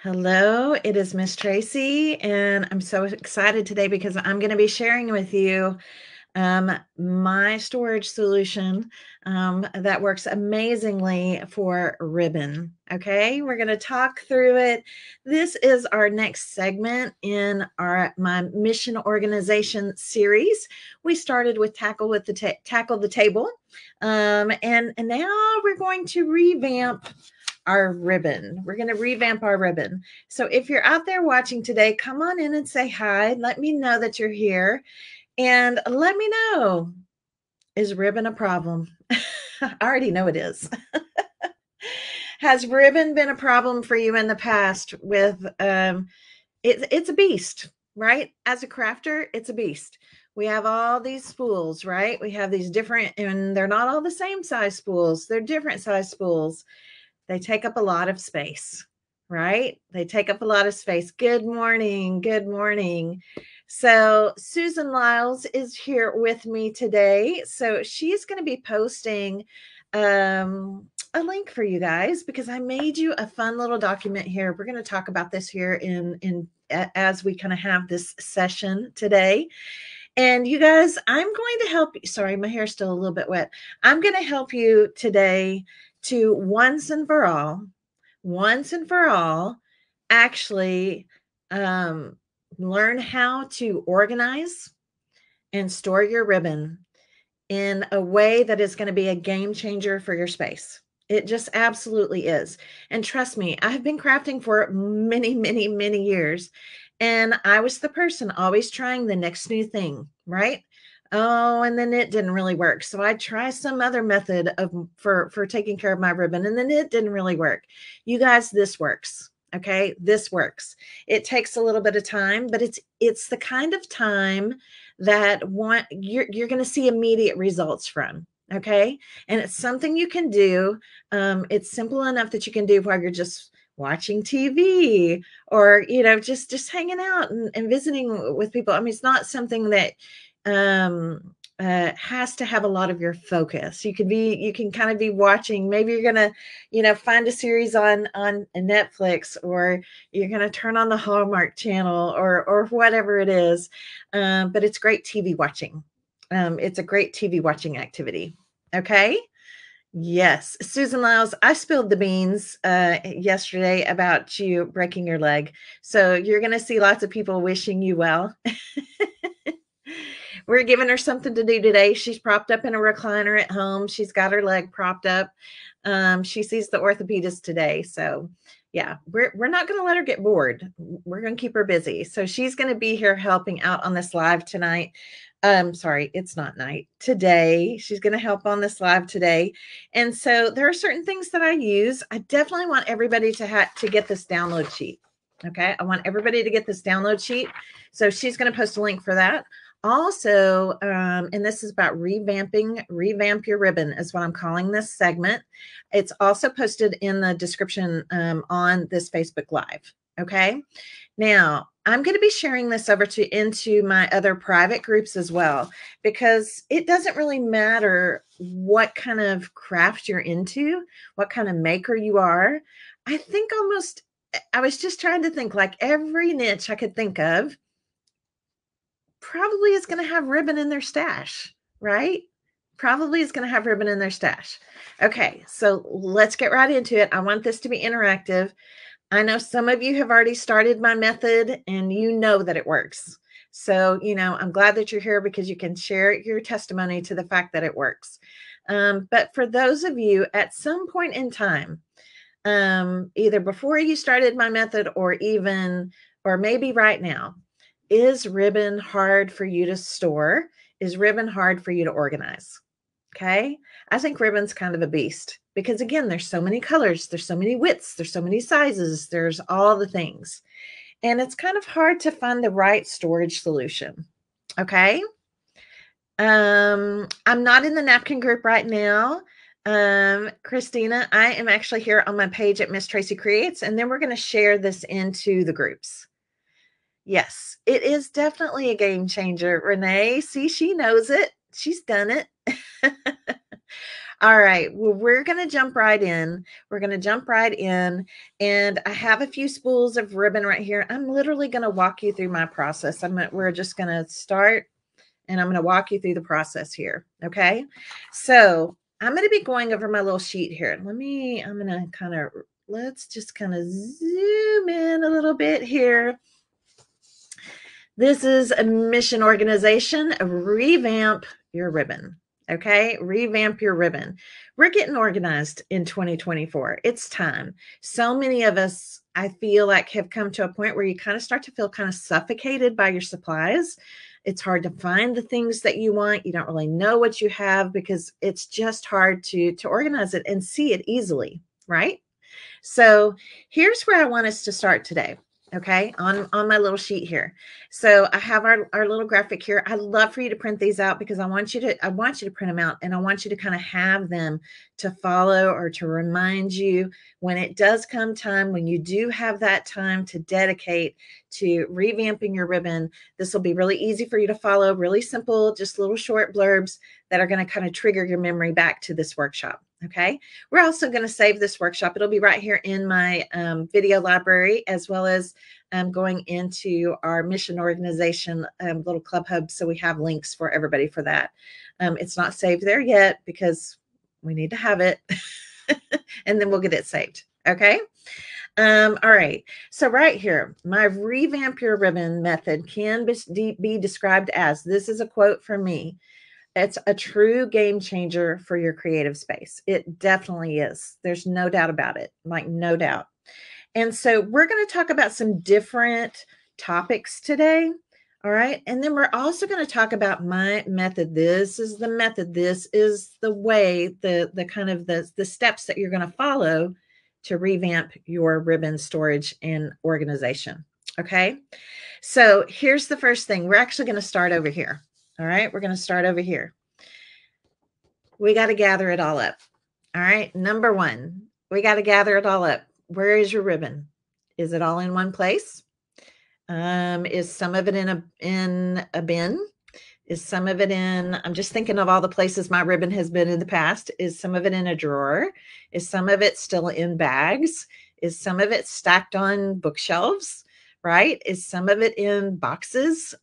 Hello, it is Miss Tracy, and I'm so excited today because I'm going to be sharing with you my storage solution that works amazingly for ribbon. Okay, we're going to talk through it. This is our next segment in my mission organization series. We started with tackle the table, and now we're going to revamp our ribbon. We're going to revamp our ribbon. So if you're out there watching today, come on in and say hi. Let me know that you're here and let me know, is ribbon a problem? I already know it is. Has ribbon been a problem for you in the past with it's a beast, right? As a crafter, it's a beast. We have all these spools, right? We have these different, and they're not all the same size spools. They're different size spools. They take up a lot of space, right? They take up a lot of space. Good morning. Good morning. So Susan Lyles is here with me today. So she's going to be posting a link for you guys because I made you a fun little document here. We're going to talk about this here in as we kind of have this session today. And you guys, I'm going to help you. Sorry, my hair's still a little bit wet. I'm going to help you today to once and for all, actually learn how to organize and store your ribbon in a way that is going to be a game changer for your space. It just absolutely is. And trust me, I've been crafting for many, many, many years. And I was the person always trying the next new thing, right? Oh, and then it didn't really work. So I try some other method for taking care of my ribbon, and then it didn't really work. You guys, this works. Okay, this works. It takes a little bit of time, but it's the kind of time that you're going to see immediate results from. Okay, and it's something you can do. It's simple enough that you can do while you're just watching TV or just hanging out and visiting with people. I mean, it's not something that has to have a lot of your focus. You can kind of be watching. Maybe you're gonna, find a series on Netflix, or you're gonna turn on the Hallmark Channel, or whatever it is. But it's great TV watching. It's a great TV watching activity. Okay. Yes, Susan Lyles, I spilled the beans yesterday about you breaking your leg. So you're going to see lots of people wishing you well. We're giving her something to do today. She's propped up in a recliner at home. She's got her leg propped up. She sees the orthopedist today. So yeah, we're not going to let her get bored. We're going to keep her busy. So she's going to be here helping out on this live tonight. Sorry, it's not night. Today, she's going to help on this live today. And so there are certain things that I use. I definitely want everybody to get this download sheet. Okay, I want everybody to get this download sheet. So she's going to post a link for that. Also, and this is about revamp your ribbon is what I'm calling this segment. It's also posted in the description on this Facebook Live. Okay. Now, I'm going to be sharing this over into my other private groups as well, because it doesn't really matter what kind of craft you're into, what kind of maker you are. I was just trying to think, like, every niche I could think of probably is going to have ribbon in their stash, right? Probably is going to have ribbon in their stash. Okay, so let's get right into it. I want this to be interactive. I know some of you have already started my method and you know that it works. So, I'm glad that you're here because you can share your testimony to the fact that it works. But for those of you at some point in time, either before you started my method or maybe right now, is ribbon hard for you to store? Is ribbon hard for you to organize? Okay. I think ribbon's kind of a beast because, again, there's so many colors, there's so many widths, there's so many sizes, there's all the things. And it's kind of hard to find the right storage solution. Okay. I'm not in the napkin group right now. Christina, I am actually here on my page at Miss Tracy Creates, and then we're going to share this into the groups. Yes, it is definitely a game changer. Renee, see, she knows it. She's done it. All right. Well, we're going to jump right in. We're going to jump right in. And I have a few spools of ribbon right here. I'm literally going to walk you through my process. We're just going to start and I'm going to walk you through the process here. Okay. So I'm going to be going over my little sheet here. I'm going to let's just kind of zoom in a little bit here. This is a mission organization. Revamp your ribbon. Okay. Revamp your ribbon. We're getting organized in 2024. It's time. So many of us, I feel like, have come to a point where you kind of start to feel kind of suffocated by your supplies. It's hard to find the things that you want. You don't really know what you have because it's just hard to organize it and see it easily, right? So here's where I want us to start today. Okay, on my little sheet here. So I have our little graphic here. I'd love for you to print these out because I want you to print them out, and I want you to kind of have them to follow or to remind you when it does come time, when you do have that time to dedicate to revamping your ribbon. This will be really easy for you to follow, really simple, just little short blurbs that are going to kind of trigger your memory back to this workshop. Okay, we're also going to save this workshop. It'll be right here in my video library, as well as going into our mission organization little club hub. So we have links for everybody for that. It's not saved there yet because we need to have it and then we'll get it saved. Okay. All right. So right here, my revamp your ribbon method can be described as, this is a quote from me, it's a true game changer for your creative space. It definitely is. There's no doubt about it, like no doubt. And so we're going to talk about some different topics today. All right. And then we're also going to talk about my method. This is the method. This is the way, the kind of the steps that you're going to follow to revamp your ribbon storage and organization. Okay. So here's the first thing. We're actually going to start over here. All right, we're going to start over here. We got to gather it all up. All right, number one, we got to gather it all up. Where is your ribbon? Is it all in one place? Is some of it in a bin? Is some of it in, I'm just thinking of all the places my ribbon has been in the past. Is some of it in a drawer? Is some of it still in bags? Is some of it stacked on bookshelves, right? Is some of it in boxes?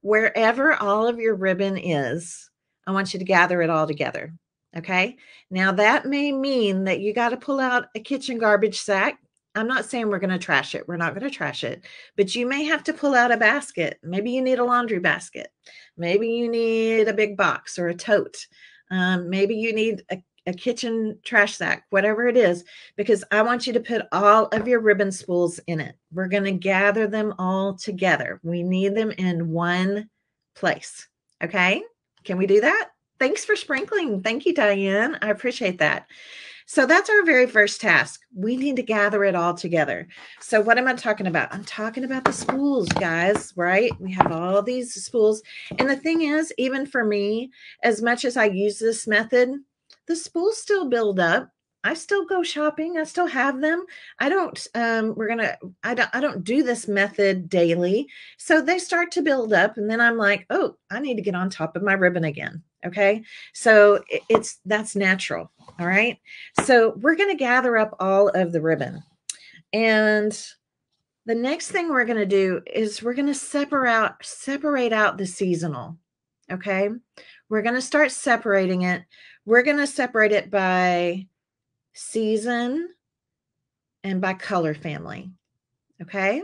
Wherever all of your ribbon is, I want you to gather it all together. Okay. Now that may mean that you got to pull out a kitchen garbage sack. I'm not saying we're going to trash it. We're not going to trash it, but you may have to pull out a basket. Maybe you need a laundry basket. Maybe you need a big box or a tote. Maybe you need a kitchen trash sack, whatever it is, because I want you to put all of your ribbon spools in it. We're going to gather them all together. We need them in one place. Okay. Can we do that? Thanks for sprinkling. Thank you, Diane. I appreciate that. So that's our very first task. We need to gather it all together. So what am I talking about? I'm talking about the spools, guys, right? We have all these spools. And the thing is, even for me, as much as I use this method, the spools still build up. I still go shopping. I still have them. I don't do this method daily. So they start to build up and then I'm like, oh, I need to get on top of my ribbon again. Okay. So that's natural. All right. So we're going to gather up all of the ribbon. And the next thing we're going to do is we're going to separate out the seasonal. Okay. We're going to start separating it. We're going to separate it by season and by color family. Okay.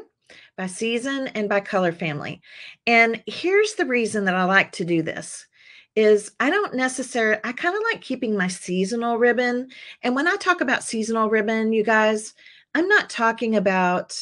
By season and by color family. And here's the reason that I like to do this is I kind of like keeping my seasonal ribbon. And when I talk about seasonal ribbon, you guys, I'm not talking about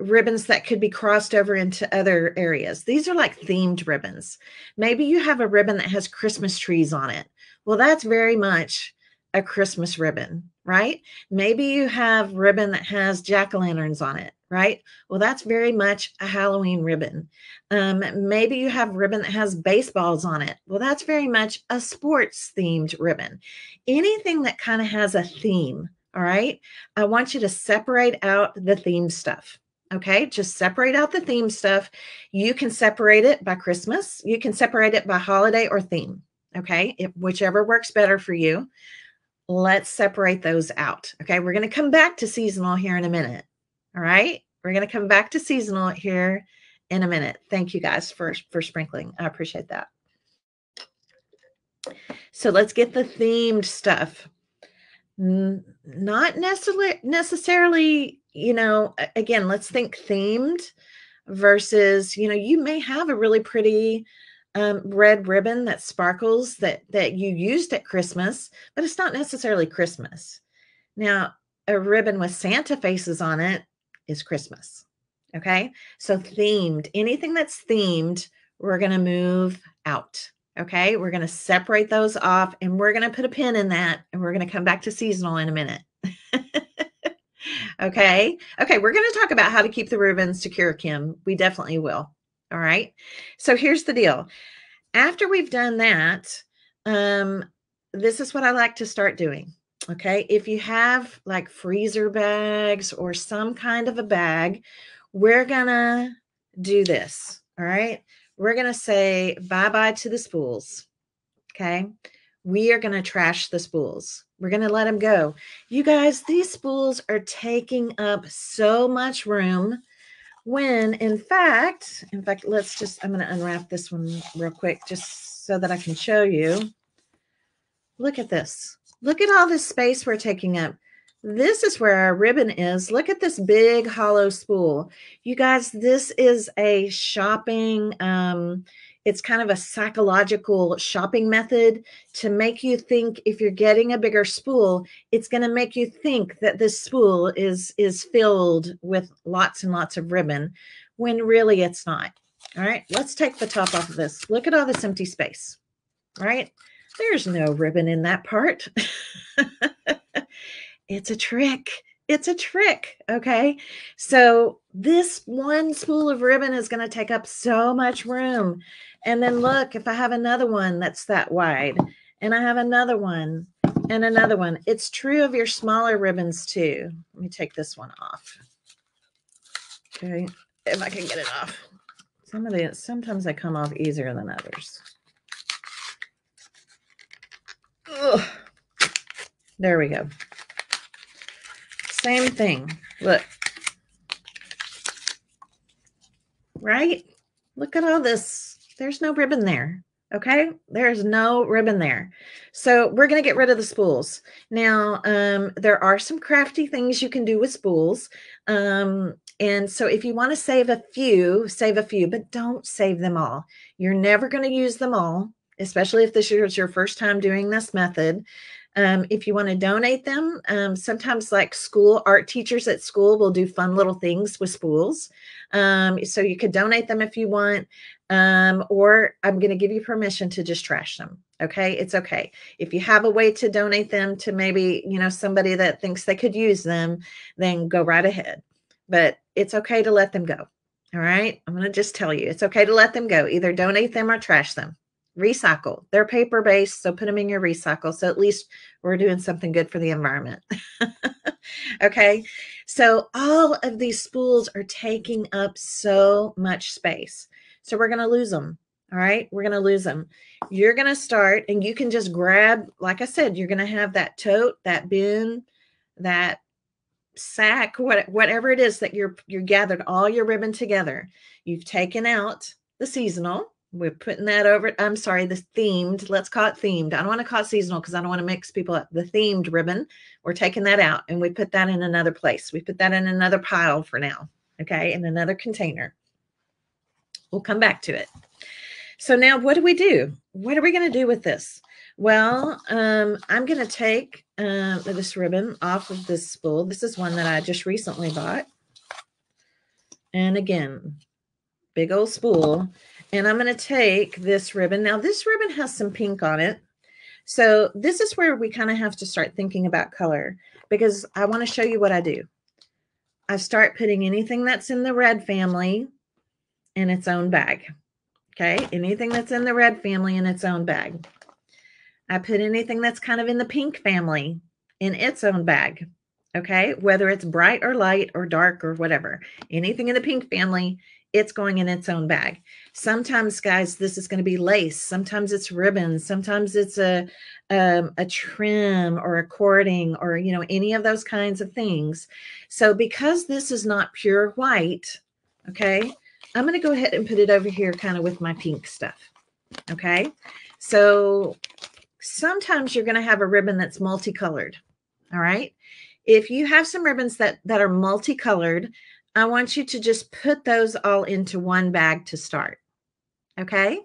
ribbons that could be crossed over into other areas. These are like themed ribbons. Maybe you have a ribbon that has Christmas trees on it. Well, that's very much a Christmas ribbon, right? Maybe you have ribbon that has jack-o'-lanterns on it, right? Well, that's very much a Halloween ribbon. Maybe you have ribbon that has baseballs on it. Well, that's very much a sports themed ribbon. Anything that kind of has a theme, all right? I want you to separate out the theme stuff. Okay, just separate out the theme stuff. You can separate it by Christmas. You can separate it by holiday or theme. Okay, whichever works better for you. Let's separate those out. Okay, we're going to come back to seasonal here in a minute. All right, we're going to come back to seasonal here in a minute. Thank you guys for sprinkling. I appreciate that. So let's get the themed stuff. Not necessarily, again, let's think themed versus, you may have a really pretty red ribbon that sparkles that you used at Christmas, but it's not necessarily Christmas. Now, a ribbon with Santa faces on it is Christmas. Okay. So themed, anything that's themed, we're going to move out. Okay. We're going to separate those off and we're going to put a pin in that and we're going to come back to seasonal in a minute. Okay. Okay. We're going to talk about how to keep the ribbons secure, Kim. We definitely will. All right. So here's the deal. After we've done that, this is what I like to start doing. Okay. If you have like freezer bags or some kind of a bag, we're going to do this. All right. We're going to say bye-bye to the spools. Okay. We are going to trash the spools. We're going to let them go. You guys, these spools are taking up so much room when in fact, I'm going to unwrap this one real quick just so that I can show you. Look at this. Look at all this space we're taking up. This is where our ribbon is. Look at this big hollow spool. You guys, this is a shopping, it's kind of a psychological shopping method to make you think if you're getting a bigger spool, it's going to make you think that this spool is filled with lots and lots of ribbon when really it's not. All right, let's take the top off of this. Look at all this empty space, right? There's no ribbon in that part. It's a trick. It's a trick. Okay. So this one spool of ribbon is going to take up so much room. And then look, if I have another one that's that wide and I have another one and another one, it's true of your smaller ribbons too. Let me take this one off. Okay. If I can get it off. Sometimes they come off easier than others. Ugh. There we go. Same thing. Look. Right? Look at all this. There's no ribbon there. Okay? There's no ribbon there. So we're going to get rid of the spools. Now, there are some crafty things you can do with spools. And so if you want to save a few, but don't save them all. You're never going to use them all, especially if this is your first time doing this method. If you want to donate them, sometimes like art teachers at school will do fun little things with spools. So you could donate them if you want, or I'm going to give you permission to just trash them. Okay. It's okay. If you have a way to donate them to maybe, somebody that thinks they could use them, then go right ahead. But it's okay to let them go. All right. I'm going to just tell you, it's okay to let them go. Either donate them or trash them. Recycle. They're paper-based, so put them in your recycle. So at least we're doing something good for the environment. Okay. So all of these spools are taking up so much space. So we're going to lose them. All right. We're going to lose them. You're going to start and you can just grab, like I said, you're going to have that tote, that bin, that sack, whatever it is that you're gathered all your ribbon together. You've taken out the seasonal. We're putting that over. I'm sorry, the themed. Let's call it themed. I don't want to call it seasonal because I don't want to mix people up. The themed ribbon, we're taking that out and we put that in another place. We put that in another pile for now. Okay, in another container. We'll come back to it. So now what do we do? What are we going to do with this? Well, I'm going to take this ribbon off of this spool. This is one that I just recently bought. And again, big old spool. And I'm going to take this ribbon. Now, this ribbon has some pink on it. So this is where we kind of have to start thinking about color because I want to show you what I do. I start putting anything that's in the red family in its own bag. Okay, anything that's in the red family in its own bag. I put anything that's kind of in the pink family in its own bag. Okay, whether it's bright or light or dark or whatever. Anything in the pink family it's going in its own bag. Sometimes, guys, this is going to be lace. Sometimes it's ribbons. Sometimes it's a trim or a cording or, you know, any of those kinds of things. So because this is not pure white, okay, I'm going to go ahead and put it over here kind of with my pink stuff. Okay. So sometimes you're going to have a ribbon that's multicolored. All right. If you have some ribbons that are multicolored, I want you to just put those all into one bag to start. Okay.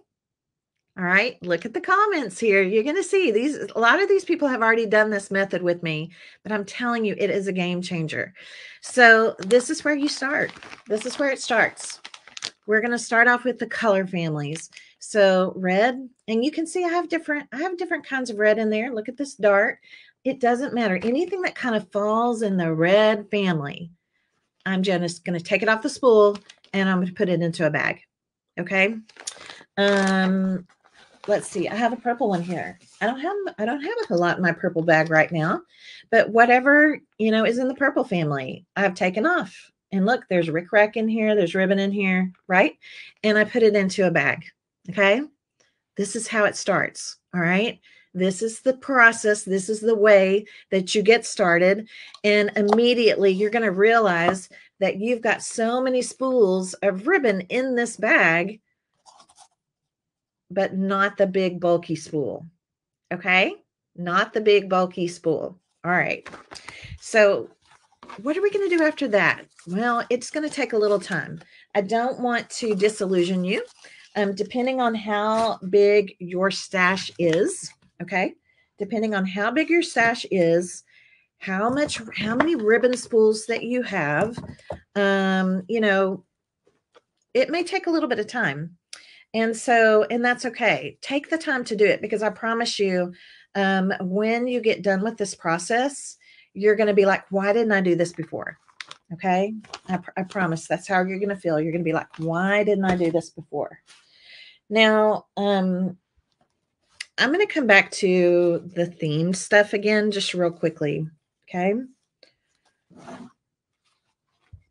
All right. Look at the comments here. You're going to see these. A lot of these people have already done this method with me, but I'm telling you, it is a game changer. So this is where you start. This is where it starts. We're going to start off with the color families. So red, and you can see I have different kinds of red in there. Look at this dart. It doesn't matter. Anything that kind of falls in the red family, I'm just going to take it off the spool and I'm going to put it into a bag. Okay. Let's see. I have a purple one here. I don't have a lot in my purple bag right now, but whatever, you know, is in the purple family, I've taken off. And look, there's rickrack in here. There's ribbon in here, right? And I put it into a bag. Okay. This is how it starts. All right. This is the process. This is the way that you get started. And immediately you're going to realize that you've got so many spools of ribbon in this bag, but not the big bulky spool. Okay. Not the big bulky spool. All right. So what are we going to do after that? Well, it's going to take a little time. I don't want to disillusion you. Depending on how big your stash is, okay? Depending on how big your stash is, how many ribbon spools that you have, you know, it may take a little bit of time. And that's okay. Take the time to do it, because I promise you, when you get done with this process, you're going to be like, why didn't I do this before? Okay. I promise that's how you're going to feel. You're going to be like, why didn't I do this before? Now, I'm going to come back to the themed stuff again, just real quickly. Okay.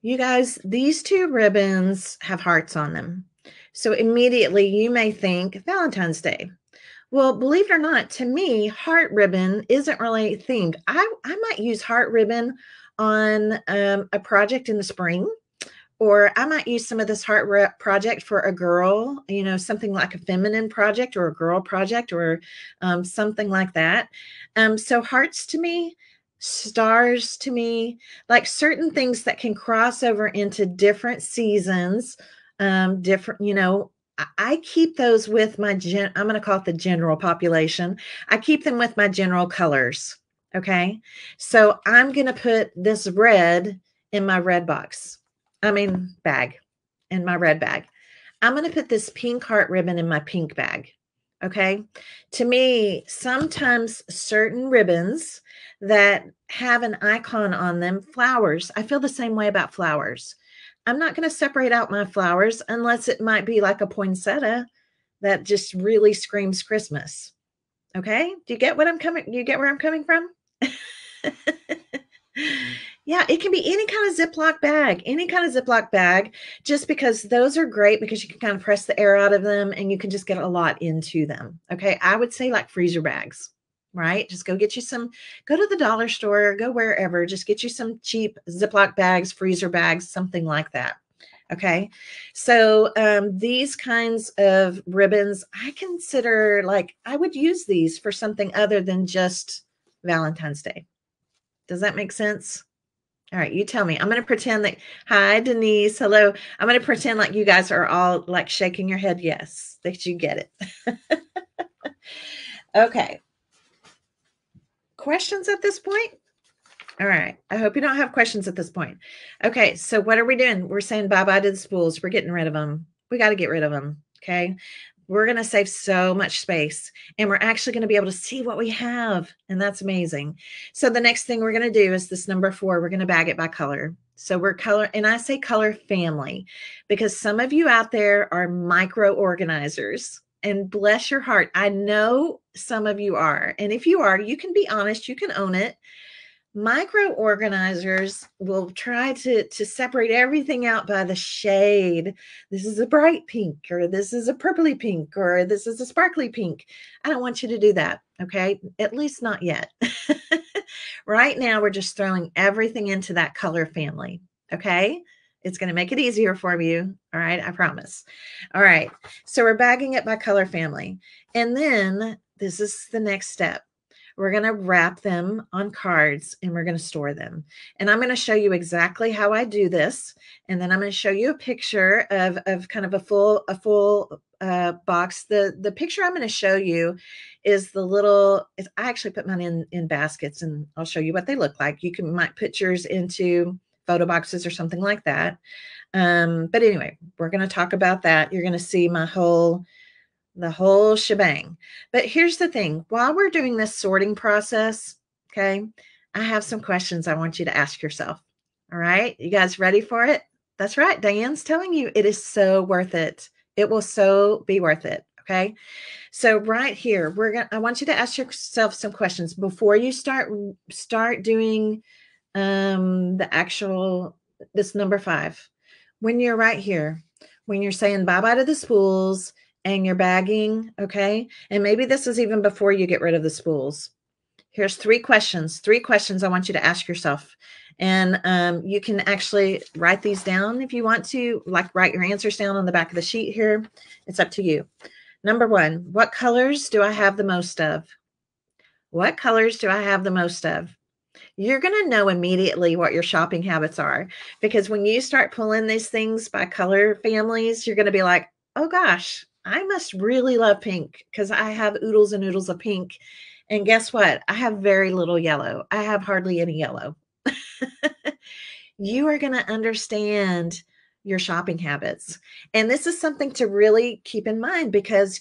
You guys, these two ribbons have hearts on them. So immediately you may think Valentine's Day. Well, believe it or not, to me, heart ribbon isn't really themed. I might use heart ribbon on a project in the spring, or I might use some of this heart project for a girl, you know, something like a feminine project or a girl project, or something like that. So hearts to me, stars to me, like certain things that can cross over into different seasons, different, you know, I keep those with my, I'm going to call it the general population. I keep them with my general colors. Okay. So I'm going to put this red in my red box. Bag, in my red bag. I'm going to put this pink heart ribbon in my pink bag. Okay. To me, sometimes certain ribbons that have an icon on them, flowers, I feel the same way about flowers. I'm not going to separate out my flowers unless it might be like a poinsettia that just really screams Christmas. Okay. Do you get what I'm coming? Do you get where I'm coming from? Yeah, it can be any kind of Ziploc bag, just because those are great because you can kind of press the air out of them and you can just get a lot into them. Okay. I would say like freezer bags, right? Just go get you some, go to the dollar store, go wherever, just get you some cheap Ziploc bags, freezer bags, something like that. Okay. So these kinds of ribbons, I consider like I would use these for something other than just Valentine's Day. Does that make sense? All right, you tell me. I'm going to pretend that, hi, Denise. Hello. I'm going to pretend like you guys are all like shaking your head. Yes, that you get it. Okay. Questions at this point? All right. I hope you don't have questions at this point. Okay. So what are we doing? We're saying bye-bye to the spools. We're getting rid of them. We got to get rid of them. Okay. We're going to save so much space, and we're actually going to be able to see what we have. And that's amazing. So the next thing we're going to do is this number 4. We're going to bag it by color. So we're color, and I say color family because some of you out there are micro organizers, and bless your heart. I know some of you are. And if you are, you can be honest, you can own it. Micro organizers will try to separate everything out by the shade. This is a bright pink, or this is a purpley pink, or this is a sparkly pink. I don't want you to do that, okay? At least not yet. Right now, we're just throwing everything into that color family, okay? It's going to make it easier for you, all right? I promise. All right, so we're bagging it by color family. And then this is the next step. We're going to wrap them on cards and we're going to store them. And I'm going to show you exactly how I do this. And then I'm going to show you a picture of kind of a full box. The picture I'm going to show you is the little, I actually put mine in baskets, and I'll show you what they look like. You might put yours into photo boxes or something like that. But anyway, we're going to talk about that. You're going to see the whole shebang. But here's the thing. While we're doing this sorting process, okay, I have some questions I want you to ask yourself. All right. You guys ready for it? That's right. Diane's telling you it is so worth it. It will so be worth it. Okay. So right here, I want you to ask yourself some questions before you start doing the actual, this number 5. When you're right here, when you're saying bye-bye to the spools and you're bagging, okay? And maybe this is even before you get rid of the spools. Here's 3 questions I want you to ask yourself. And you can actually write these down if you want to, like write your answers down on the back of the sheet here. It's up to you. Number 1, what colors do I have the most of? What colors do I have the most of? You're going to know immediately what your shopping habits are, because when you start pulling these things by color families, you're going to be like, oh gosh, I must really love pink because I have oodles and oodles of pink. And guess what? I have very little yellow. I have hardly any yellow. You are going to understand your shopping habits. And this is something to really keep in mind because,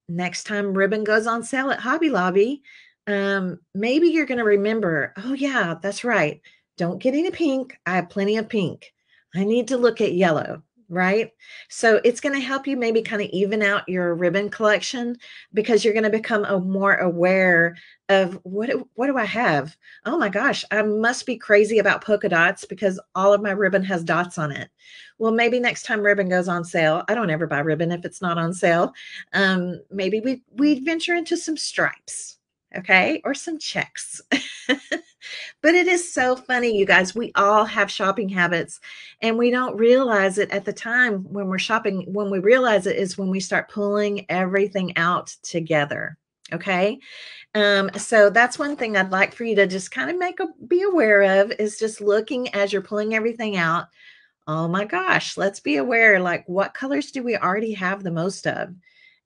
next time ribbon goes on sale at Hobby Lobby, maybe you're going to remember, oh, yeah, that's right. Don't get any pink. I have plenty of pink. I need to look at yellow, right? So it's going to help you maybe kind of even out your ribbon collection because you're going to become more aware of what do I have? Oh my gosh, I must be crazy about polka dots because all of my ribbon has dots on it. Well, maybe next time ribbon goes on sale, I don't ever buy ribbon if it's not on sale. Maybe we venture into some stripes, okay, or some checks. But it is so funny, you guys. We all have shopping habits and we don't realize it at the time when we're shopping. When we realize it is when we start pulling everything out together. Okay. So that's one thing I'd like for you to just kind of be aware of is just looking as you're pulling everything out. Oh my gosh, let's be aware, like what colors do we already have the most of?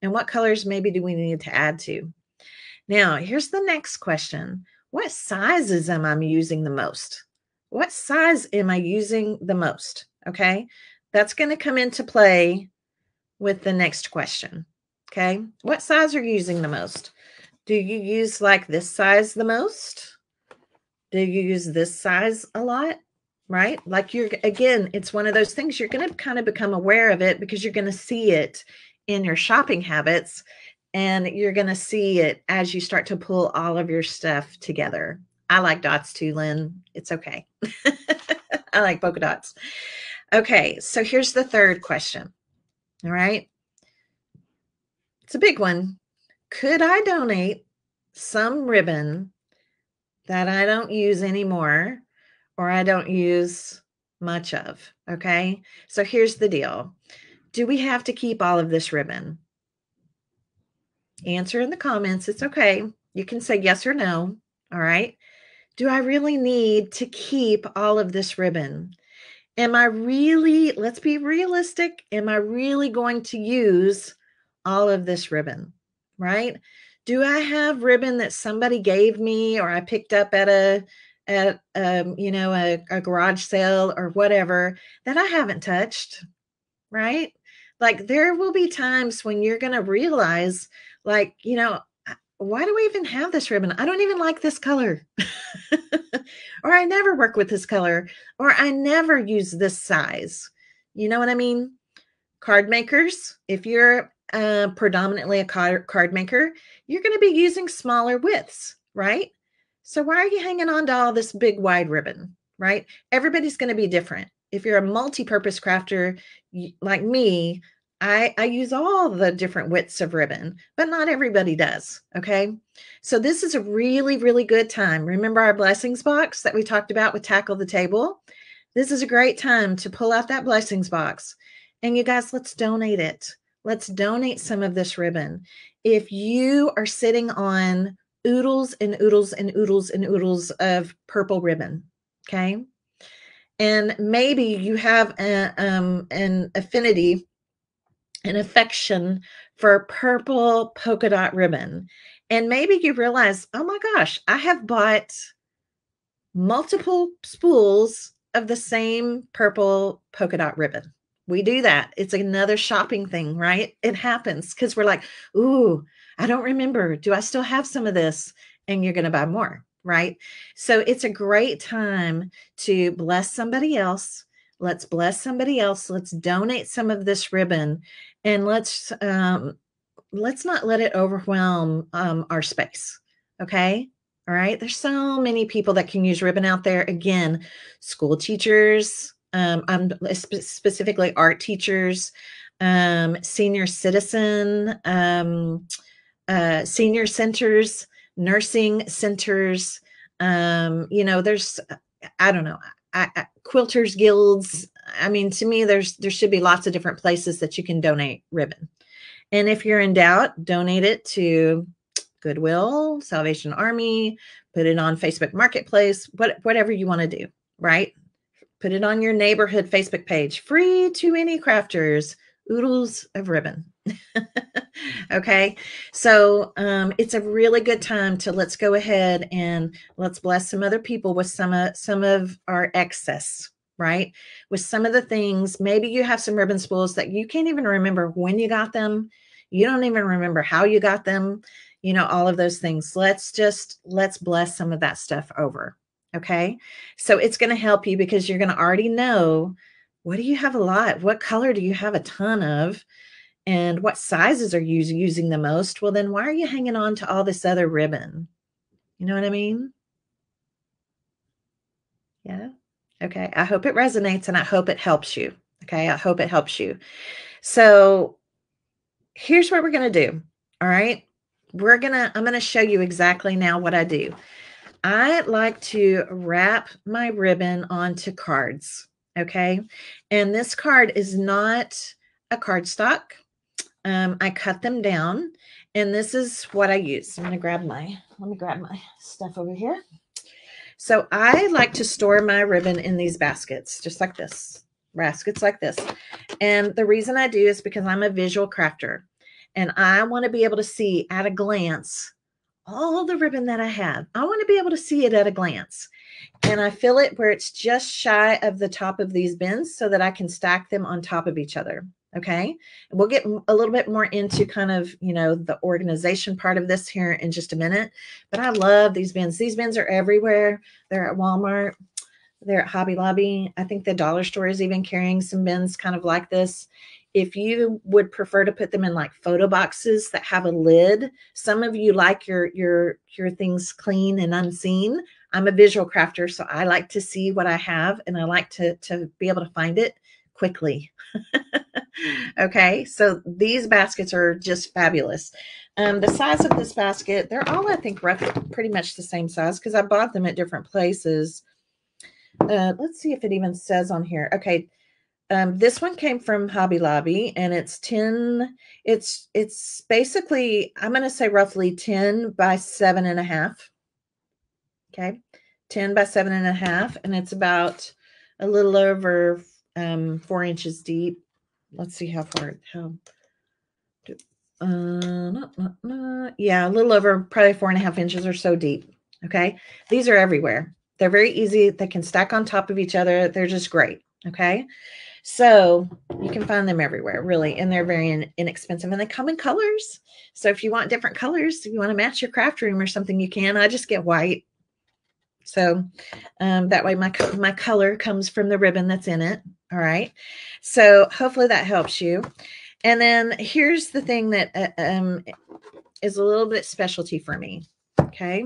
And what colors maybe do we need to add to? Now, here's the next question. What sizes am I using the most? What size am I using the most? Okay. That's going to come into play with the next question. Okay. What size are you using the most? Do you use like this size the most? Do you use this size a lot? Right? Like again, it's one of those things you're going to kind of become aware of it because you're going to see it in your shopping habits and you're going to see it as you start to pull all of your stuff together. I like dots too, Lynn. It's okay. I like polka dots. Okay, so here's the third question. All right. It's a big one. Could I donate some ribbon that I don't use anymore or I don't use much of? Okay. So here's the deal. Do we have to keep all of this ribbon? Answer in the comments. It's okay. You can say yes or no. All right. Do I really need to keep all of this ribbon? Am I really, let's be realistic, am I really going to use all of this ribbon, right? Do I have ribbon that somebody gave me or I picked up at a garage sale or whatever that I haven't touched, right? Like there will be times when you're going to realize like, why do we even have this ribbon? I don't even like this color. Or I never work with this color, or I never use this size. You know what I mean? Card makers, if you're predominantly a card maker, you're going to be using smaller widths, right? So why are you hanging on to all this big wide ribbon, right? Everybody's going to be different. If you're a multi-purpose crafter like me, I use all the different widths of ribbon, but not everybody does. Okay. So this is a really, really good time. Remember our blessings box that we talked about with Tackle the Table? This is a great time to pull out that blessings box. And you guys, let's donate it. Let's donate some of this ribbon. If you are sitting on oodles and oodles and oodles and oodles of purple ribbon, okay? And maybe you have an affinity, an affection for purple polka dot ribbon. And maybe you realize, oh my gosh, I have bought multiple spools of the same purple polka dot ribbon. We do that. It's another shopping thing, right? It happens because we're like, ooh, I don't remember. Do I still have some of this? And you're going to buy more, right? So it's a great time to bless somebody else. Let's bless somebody else. Let's donate some of this ribbon, and let's not let it overwhelm our space. Okay. All right. There's so many people that can use ribbon out there. Again, school teachers, specifically art teachers, senior citizen, senior centers, nursing centers. There's, I don't know, quilters guilds. I mean, to me, there should be lots of different places that you can donate ribbon. And if you're in doubt, donate it to Goodwill, Salvation Army, put it on Facebook Marketplace, whatever you want to do, right? Put it on your neighborhood Facebook page. Free to any crafters, oodles of ribbon. Okay, so it's a really good time to let's go ahead and let's bless some other people with some of our excess, right? With some of the things, maybe you have some ribbon spools that you can't even remember when you got them. You don't even remember how you got them, all of those things. Let's bless some of that stuff over. Okay. So it's going to help you because you're going to already know, what do you have a lot? What color do you have a ton of? And what sizes are you using the most? Well, then why are you hanging on to all this other ribbon? You know what I mean? Yeah. Okay. I hope it resonates and I hope it helps you. Okay. I hope it helps you. So here's what we're going to do. All right. I'm going to show you exactly now what I do. I like to wrap my ribbon onto cards. Okay. And this card is not a cardstock. I cut them down, and this is what I use. Let me grab my stuff over here. So I like to store my ribbon in these baskets, just like this, baskets like this. And the reason I do is because I'm a visual crafter, and I want to be able to see at a glance all the ribbon that I have. I want to be able to see it at a glance. And I fill it where it's just shy of the top of these bins so that I can stack them on top of each other. Okay. We'll get a little bit more into kind of, the organization part of this here in just a minute, but I love these bins. These bins are everywhere. They're at Walmart. They're at Hobby Lobby. I think the dollar store is even carrying some bins kind of like this. If you would prefer to put them in like photo boxes that have a lid, some of you like your things clean and unseen. I'm a visual crafter, so I like to see what I have, and I like to be able to find it quickly. Okay, so these baskets are just fabulous. The size of this basket, they're all, I think, pretty much the same size because I bought them at different places. Let's see if it even says on here. Okay, this one came from Hobby Lobby, and it's 10. It's basically, I'm going to say roughly 10 by 7.5. Okay, 10 by 7.5, and it's about a little over 4 inches deep. Let's see how far. Yeah, a little over probably 4.5 inches or so deep. Okay, these are everywhere. They're very easy. They can stack on top of each other. They're just great. Okay, so you can find them everywhere, really, and they're very inexpensive, and they come in colors. So if you want different colors, if you want to match your craft room or something, you can. I just get white. So that way my color comes from the ribbon that's in it. All right. So hopefully that helps you. And then here's the thing that is a little bit specialty for me. Okay.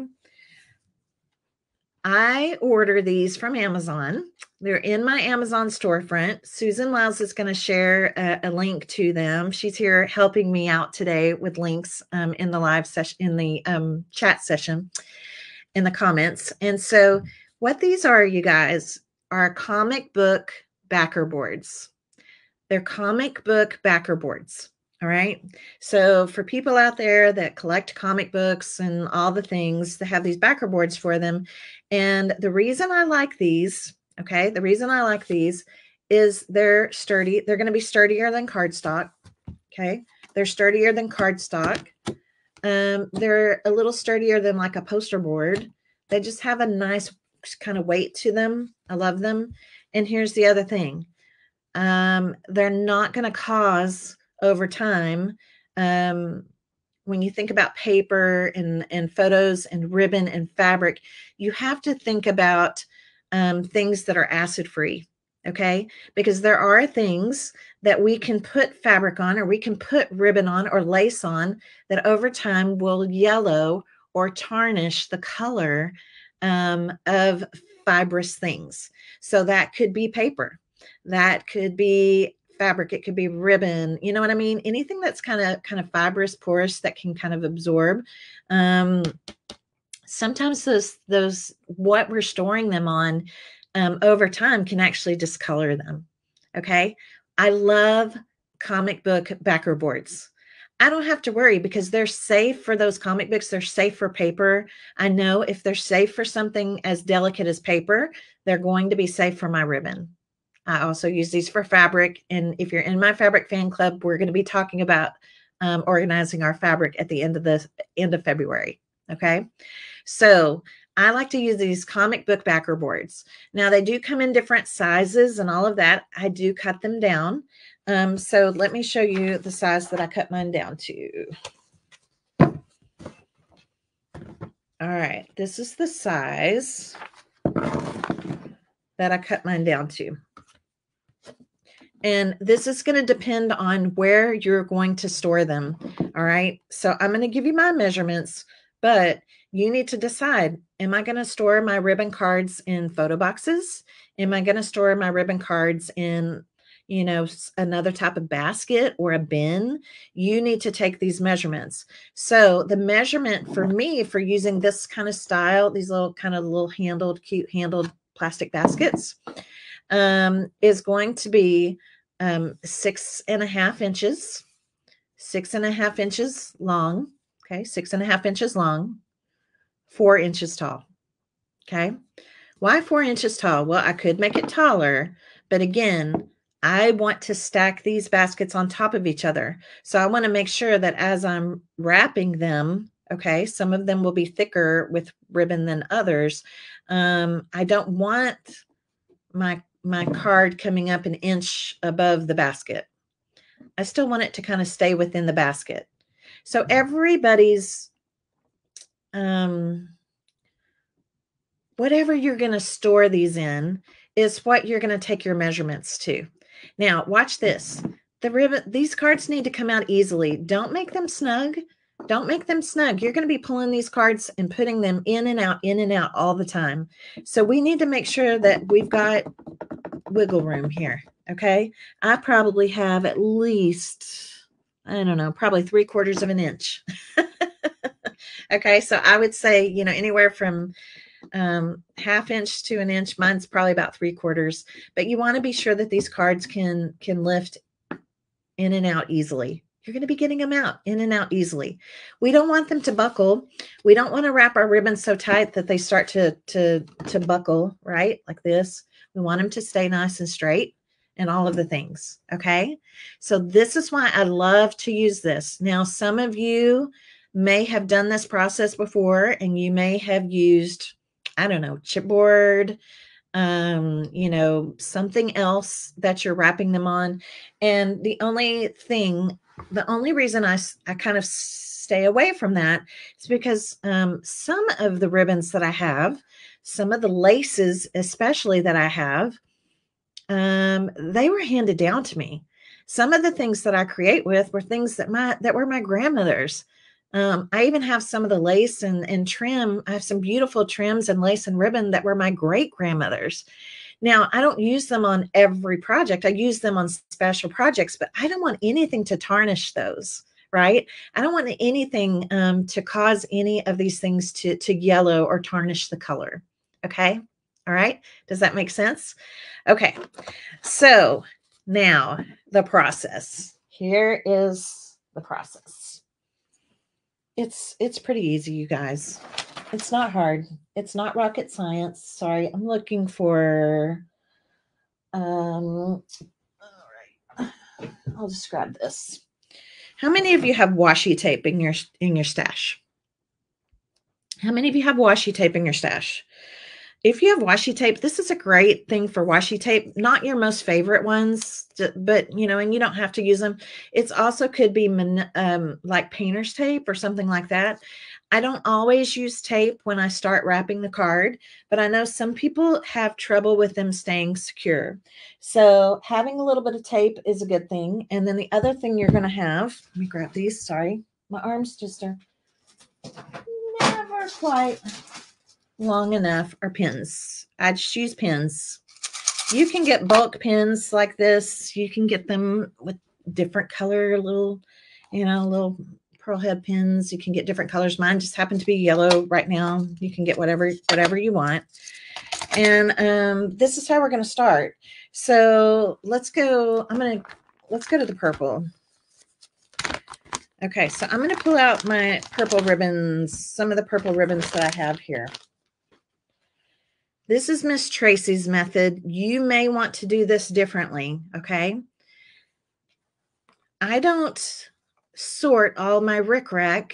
I order these from Amazon. They're in my Amazon storefront. Susan Lyles is going to share a link to them. She's here helping me out today with links in the live session, in the chat session, in the comments. And so, what these are, you guys, are comic book backer boards. They're comic book backer boards. All right. So for people out there that collect comic books and all the things, they have these backer boards for them. And the reason I like these, okay, the reason I like these is they're sturdy. They're going to be sturdier than cardstock. Okay. They're sturdier than cardstock. They're a little sturdier than like a poster board. They just have a nice kind of weight to them. I love them. And here's the other thing. They're not going to cause over time. When you think about paper and photos and ribbon and fabric, you have to think about things that are acid free. Okay. Because there are things that we can put fabric on, or we can put ribbon on or lace on, that over time will yellow or tarnish the color of fibrous things. So that could be paper. That could be fabric. It could be ribbon. You know what I mean? Anything that's kind of fibrous, porous, that can kind of absorb. Sometimes those what we're storing them on over time can actually discolor them. Okay. I love comic book backer boards. I don't have to worry because they're safe for those comic books. They're safe for paper. I know if they're safe for something as delicate as paper, they're going to be safe for my ribbon. I also use these for fabric. And if you're in my fabric fan club, we're going to be talking about organizing our fabric at the end of February. Okay. So I like to use these comic book backer boards. Now they do come in different sizes and all of that. I do cut them down. So let me show you the size that I cut mine down to. All right. This is the size that I cut mine down to. And this is going to depend on where you're going to store them. All right. So I'm going to give you my measurements, but you need to decide, am I going to store my ribbon cards in photo boxes? Am I going to store my ribbon cards in, another type of basket or a bin? You need to take these measurements. So the measurement for me for using this kind of style, these little cute handled plastic baskets, is going to be 6.5 inches, 6.5 inches long. Okay. 6.5 inches long, 4 inches tall. Okay. Why 4 inches tall? Well, I could make it taller, but again, I want to stack these baskets on top of each other. So I want to make sure that as I'm wrapping them, okay, some of them will be thicker with ribbon than others. I don't want my card coming up an inch above the basket. I still want it to kind of stay within the basket. So everybody's, whatever you're going to store these in is what you're going to take your measurements to. Now, watch this. The ribbon, these cards need to come out easily. Don't make them snug. Don't make them snug. You're going to be pulling these cards and putting them in and out all the time. So we need to make sure that we've got wiggle room here. Okay. I probably have at least, I don't know, probably 3/4 of an inch. Okay. So I would say, anywhere from 1/2 inch to an inch. Mine's probably about 3/4, but you want to be sure that these cards can lift in and out easily. You're going to be getting them out in and out easily. We don't want them to buckle. We don't want to wrap our ribbons so tight that they start to buckle, right? Like this. We want them to stay nice and straight and all of the things. Okay. So this is why I love to use this. Now, some of you may have done this process before, and you may have used, I don't know, chipboard, something else that you're wrapping them on. And the only reason I kind of stay away from that is because some of the ribbons that I have, some of the laces, especially that I have, they were handed down to me. Some of the things that I create with were things that were my grandmother's. I even have some of the lace and trim. I have some beautiful trims and lace and ribbon that were my great grandmother's. Now, I don't use them on every project. I use them on special projects, but I don't want anything to tarnish those, right? I don't want anything to cause any of these things to yellow or tarnish the color. Okay. All right. Does that make sense? Okay. So now the process. Here is the process. It's pretty easy, you guys. It's not hard. It's not rocket science. Sorry, I'm looking for all right. I'll just grab this. How many of you have washi tape in your stash? How many of you have washi tape in your stash? If you have washi tape, this is a great thing for washi tape. Not your most favorite ones, but you know, and you don't have to use them. It's also could be like painter's tape or something like that. I don't always use tape when I start wrapping the card, but I know some people have trouble with them staying secure. So having a little bit of tape is a good thing. And then the other thing you're going to have, let me grab these. Sorry, my arms just are never quite long enough, are pins. I just use pins. You can get bulk pins like this. You can get them with different color, little, little pearl head pins. You can get different colors. Mine just happen to be yellow right now. You can get whatever you want. And this is how we're going to start. So let's go. Let's go to the purple. Okay, so I'm going to pull out my purple ribbons, some of the purple ribbons that I have here. This is Miss Tracy's method. You may want to do this differently, okay? I don't sort all my rickrack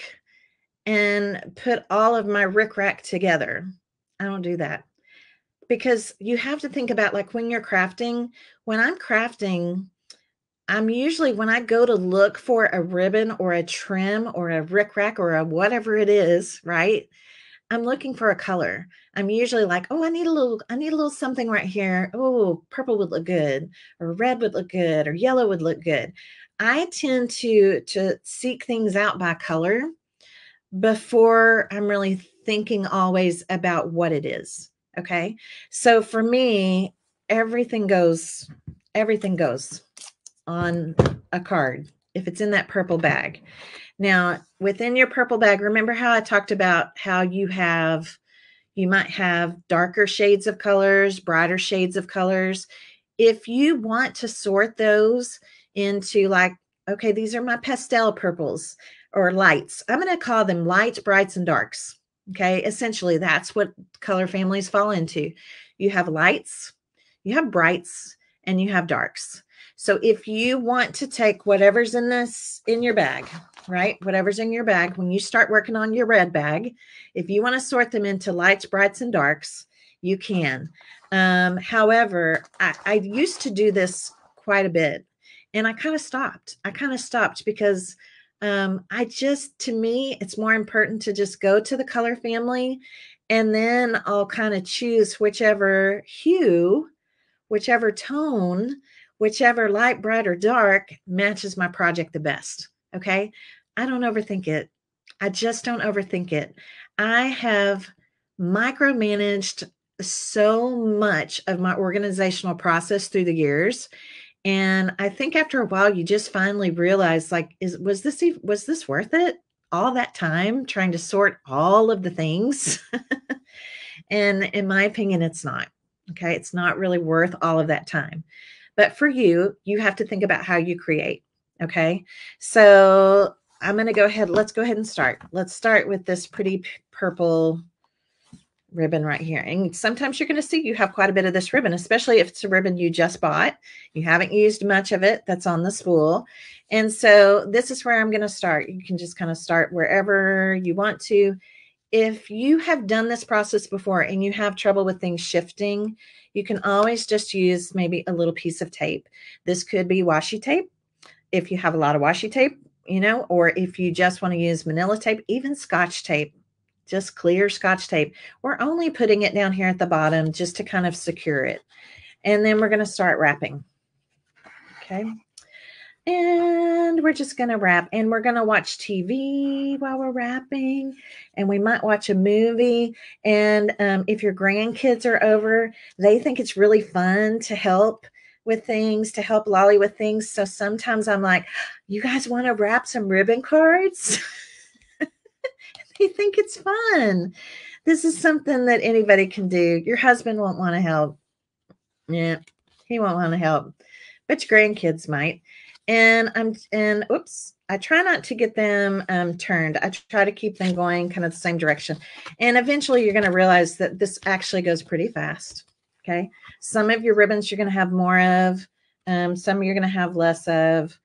and put all of my rickrack together. I don't do that because you have to think about, like, when you're crafting. When I'm crafting, I'm usually, when I go to look for a ribbon or a trim or a rickrack or a whatever it is, right? I'm looking for a color. I'm usually like, oh, I need a little something right here. Oh, purple would look good, or red would look good, or yellow would look good. I tend to seek things out by color before I'm really thinking always about what it is. Okay. So for me, everything goes on a card if it's in that purple bag. Now, within your purple bag, remember how I talked about how you might have darker shades of colors, brighter shades of colors. If you want to sort those into, like, okay, these are my pastel purples or lights. I'm going to call them lights, brights, and darks. Okay. Essentially, that's what color families fall into. You have lights, you have brights, and you have darks. So if you want to take whatever's in your bag, right? Whatever's in your bag, when you start working on your red bag, if you want to sort them into lights, brights, and darks, you can. However, I used to do this quite a bit, and I kind of stopped. Because to me, it's more important to just go to the color family, and then I'll kind of choose whichever hue, whichever tone, whichever light, bright, or dark matches my project the best. Okay. I don't overthink it. I just don't overthink it. I have micromanaged so much of my organizational process through the years. And I think after a while, you just finally realize, like, was this worth it? All that time trying to sort all of the things? And in my opinion, it's not. Okay. It's not really worth all of that time. But for you, you have to think about how you create. Okay. So I'm going to go ahead. Let's go ahead and start. Let's start with this pretty purple ribbon right here. And sometimes you're going to see you have quite a bit of this ribbon, especially if it's a ribbon you just bought. You haven't used much of it that's on the spool. And so this is where I'm going to start. You can just kind of start wherever you want to. If you have done this process before and you have trouble with things shifting, you can always just use maybe a little piece of tape. This could be washi tape, if you have a lot of washi tape, or if you just want to use manila tape, even Scotch tape, just clear Scotch tape. We're only putting it down here at the bottom just to kind of secure it. And then we're going to start wrapping. Okay. And we're just going to wrap, and we're going to watch TV while we're wrapping, and we might watch a movie. And if your grandkids are over, they think it's really fun to help with things, to help Lolly with things. So sometimes I'm like, you guys want to wrap some ribbon cards? They think it's fun. This is something that anybody can do. Your husband won't want to help. Yeah, he won't want to help, but your grandkids might. And oops, I try not to get them turned. I try to keep them going kind of the same direction. And eventually you're going to realize that this actually goes pretty fast. Okay. Some of your ribbons you're going to have more of, some you're going to have less of.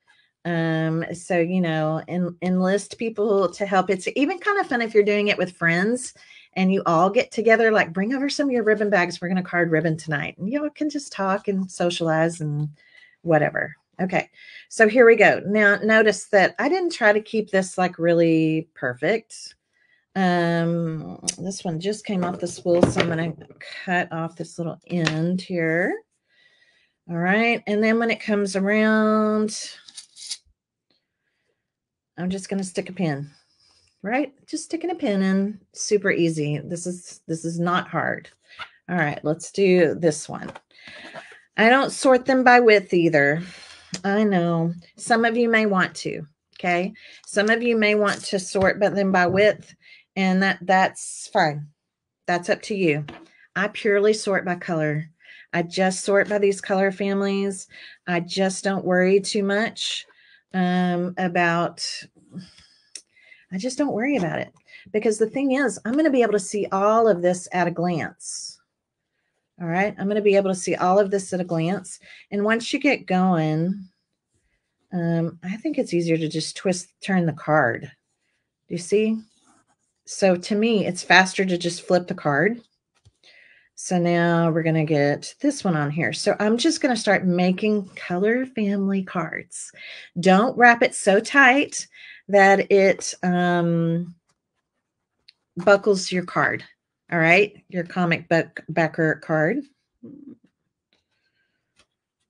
So, enlist people to help. It's even kind of fun if you're doing it with friends and you all get together, like bring over some of your ribbon bags. We're going to card ribbon tonight. And you all can just talk and socialize and whatever. Okay. So here we go. Now notice that I didn't try to keep this like really perfect. This one just came off the spool. So I'm going to cut off this little end here. All right. And then when it comes around, I'm just going to stick a pin, right? Just sticking a pin in, super easy. This is not hard. All right, let's do this one. I don't sort them by width either. I know some of you may want to, okay? Some of you may want to sort them by width, and that's fine. That's up to you. I purely sort by color. I just sort by these color families. I just don't worry too much about I just don't worry about it, because the thing is, I'm going to be able to see all of this at a glance. All right. I'm going to be able to see all of this at a glance. And once you get going, I think it's easier to just turn the card. Do you see? So to me, it's faster to just flip the card. So now we're going to get this one on here. So I'm just going to start making color family cards. Don't wrap it so tight that it buckles your card. All right, your comic book backer card.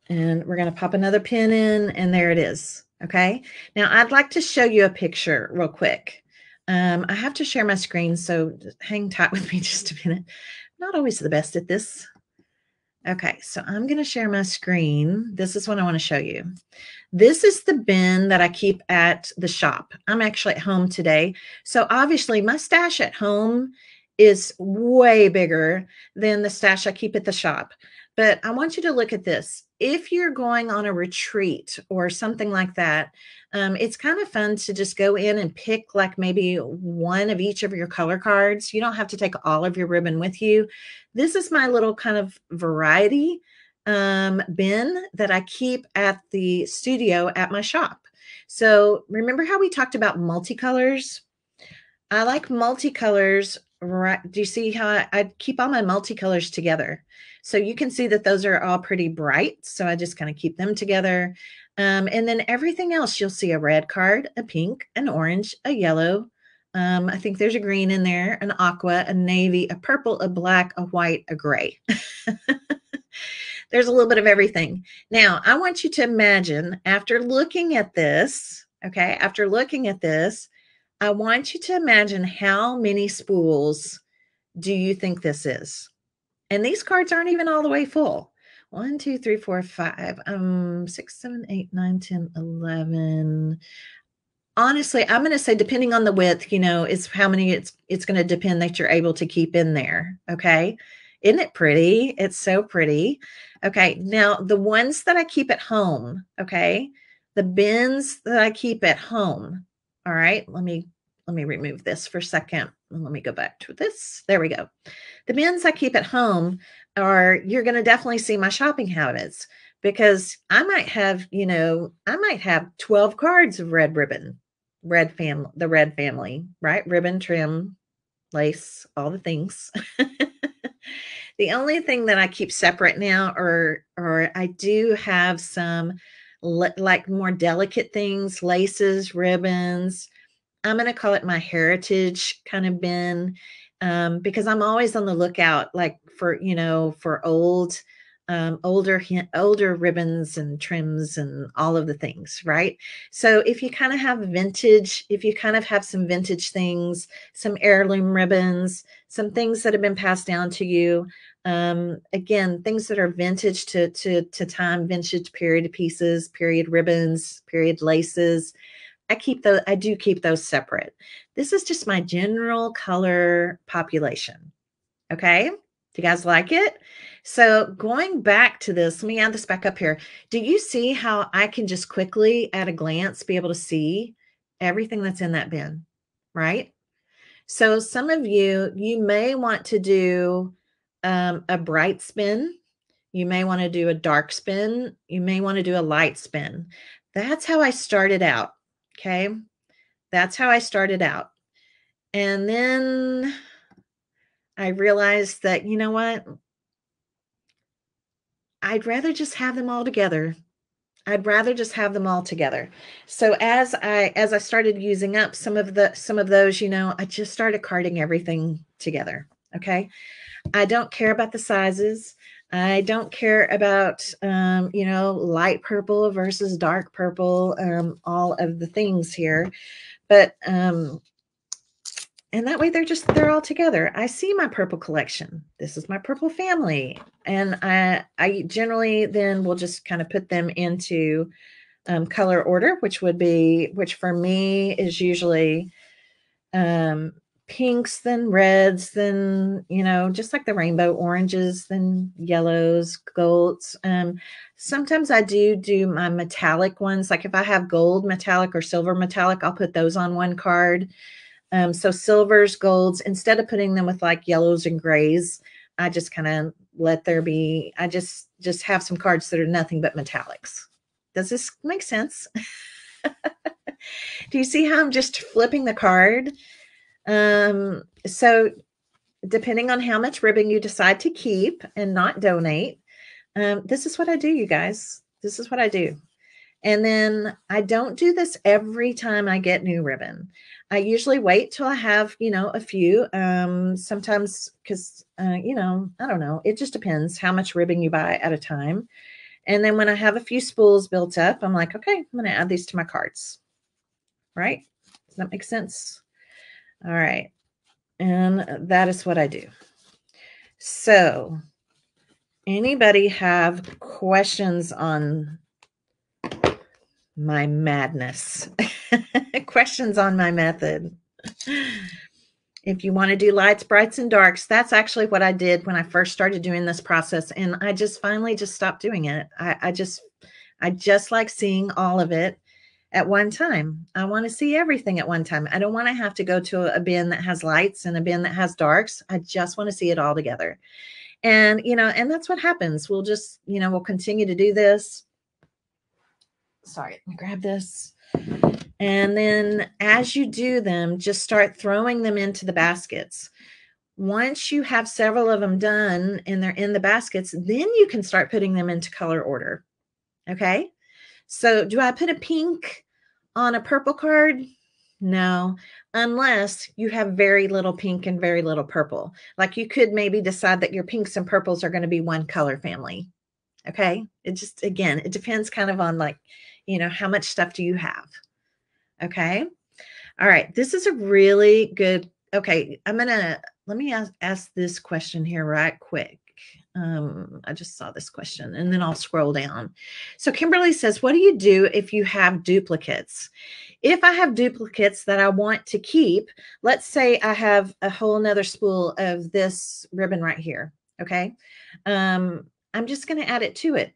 And we're going to pop another pin in, and there it is. Okay, now I'd like to show you a picture real quick. I have to share my screen, so hang tight with me just a minute. I'm not always the best at this. Okay, so I'm going to share my screen. This is what I want to show you. This is the bin that I keep at the shop. I'm actually at home today. So obviously my stash at home is way bigger than the stash I keep at the shop. But I want you to look at this. If you're going on a retreat or something like that, it's kind of fun to just go in and pick like maybe one of each of your color cards. You don't have to take all of your ribbon with you. This is my little kind of variety bin that I keep at the studio at my shop. So remember how we talked about multicolors? I like multicolors. Right? Do you see how I keep all my multicolors together? So you can see that those are all pretty bright. So I just kind of keep them together. And then everything else, you'll see a red card, a pink, an orange, a yellow. I think there's a green in there, an aqua, a navy, a purple, a black, a white, a gray. There's a little bit of everything. Now, I want you to imagine after looking at this, okay, after looking at this, I want you to imagine how many spools do you think this is? And these cards aren't even all the way full. 1, 2, 3, 4, 5, 6, 7, 8, 9, 10, 11. Honestly, I'm going to say depending on the width, is how many it's going to depend that you're able to keep in there. Okay. Isn't it pretty? It's so pretty. Okay. Now the ones that I keep at home. Okay. The bins that I keep at home. All right. Let me remove this for a second. Let me go back to this. There we go. The bins I keep at home you're going to definitely see my shopping habits, because I might have 12 cards of red ribbon, the red family, right? Ribbon, trim, lace, all the things. The only thing that I keep separate now or I do have some like more delicate things, laces, ribbons. I'm going to call it my heritage kind of bin, because I'm always on the lookout, like for old older ribbons and trims and all of the things, right? So if you kind of have vintage, if you kind of have some vintage things, some heirloom ribbons, some things that have been passed down to you, again, things that are vintage to time, vintage period pieces, period ribbons, period laces. I do keep those separate. This is just my general color population. Okay. Do you guys like it? So going back to this, let me add this back up here. Do you see how I can just quickly at a glance be able to see everything that's in that bin, right? So some of you may want to do a bright spin. You may want to do a dark spin. You may want to do a light spin. That's how I started out. Okay. That's how I started out. And then I realized that, you know what? I'd rather just have them all together. I'd rather just have them all together. So as I started using up some of those, I just started carding everything together. Okay. I don't care about the sizes. I don't care about light purple versus dark purple, all of the things here. But and that way they're all together. I see my purple collection. This is my purple family. And I generally then will just kind of put them into color order, which for me is usually pinks, then reds, then, just like the rainbow, oranges, then yellows, golds. Sometimes I do my metallic ones. Like if I have gold metallic or silver metallic, I'll put those on one card. So silvers, golds, instead of putting them with like yellows and grays, I just kind of let there be, I just have some cards that are nothing but metallics. Does this make sense? Do you see how I'm just flipping the card? So depending on how much ribbon you decide to keep and not donate, this is what I do, you guys. This is what I do. And then I don't do this every time I get new ribbon. I usually wait till I have, a few, sometimes because, I don't know. It just depends how much ribbon you buy at a time. And then when I have a few spools built up, I'm like, okay, I'm going to add these to my cards. Right? Does that make sense? All right. And that is what I do. So anybody have questions on my madness? Questions on my method? If you want to do lights, brights, and darks, that's actually what I did when I first started doing this process. And I just finally just stopped doing it. I just like seeing all of it at one time. I want to see everything at one time. I don't want to have to go to a bin that has lights and a bin that has darks. I just want to see it all together. And, and that's what happens. We'll just, we'll continue to do this. Sorry, let me grab this. And then as you do them, just start throwing them into the baskets. Once you have several of them done and they're in the baskets, then you can start putting them into color order. Okay. So do I put a pink on a purple card? No, unless you have very little pink and very little purple. Like you could maybe decide that your pinks and purples are going to be one color family. Okay. It just, again, it depends kind of on like, how much stuff do you have? Okay. All right. This is a really good, okay. Let me ask this question here right quick. I just saw this question and then I'll scroll down. So Kimberly says, what do you do if you have duplicates? If I have duplicates that I want to keep, let's say I have a whole nother spool of this ribbon right here. Okay. I'm just going to add it to it.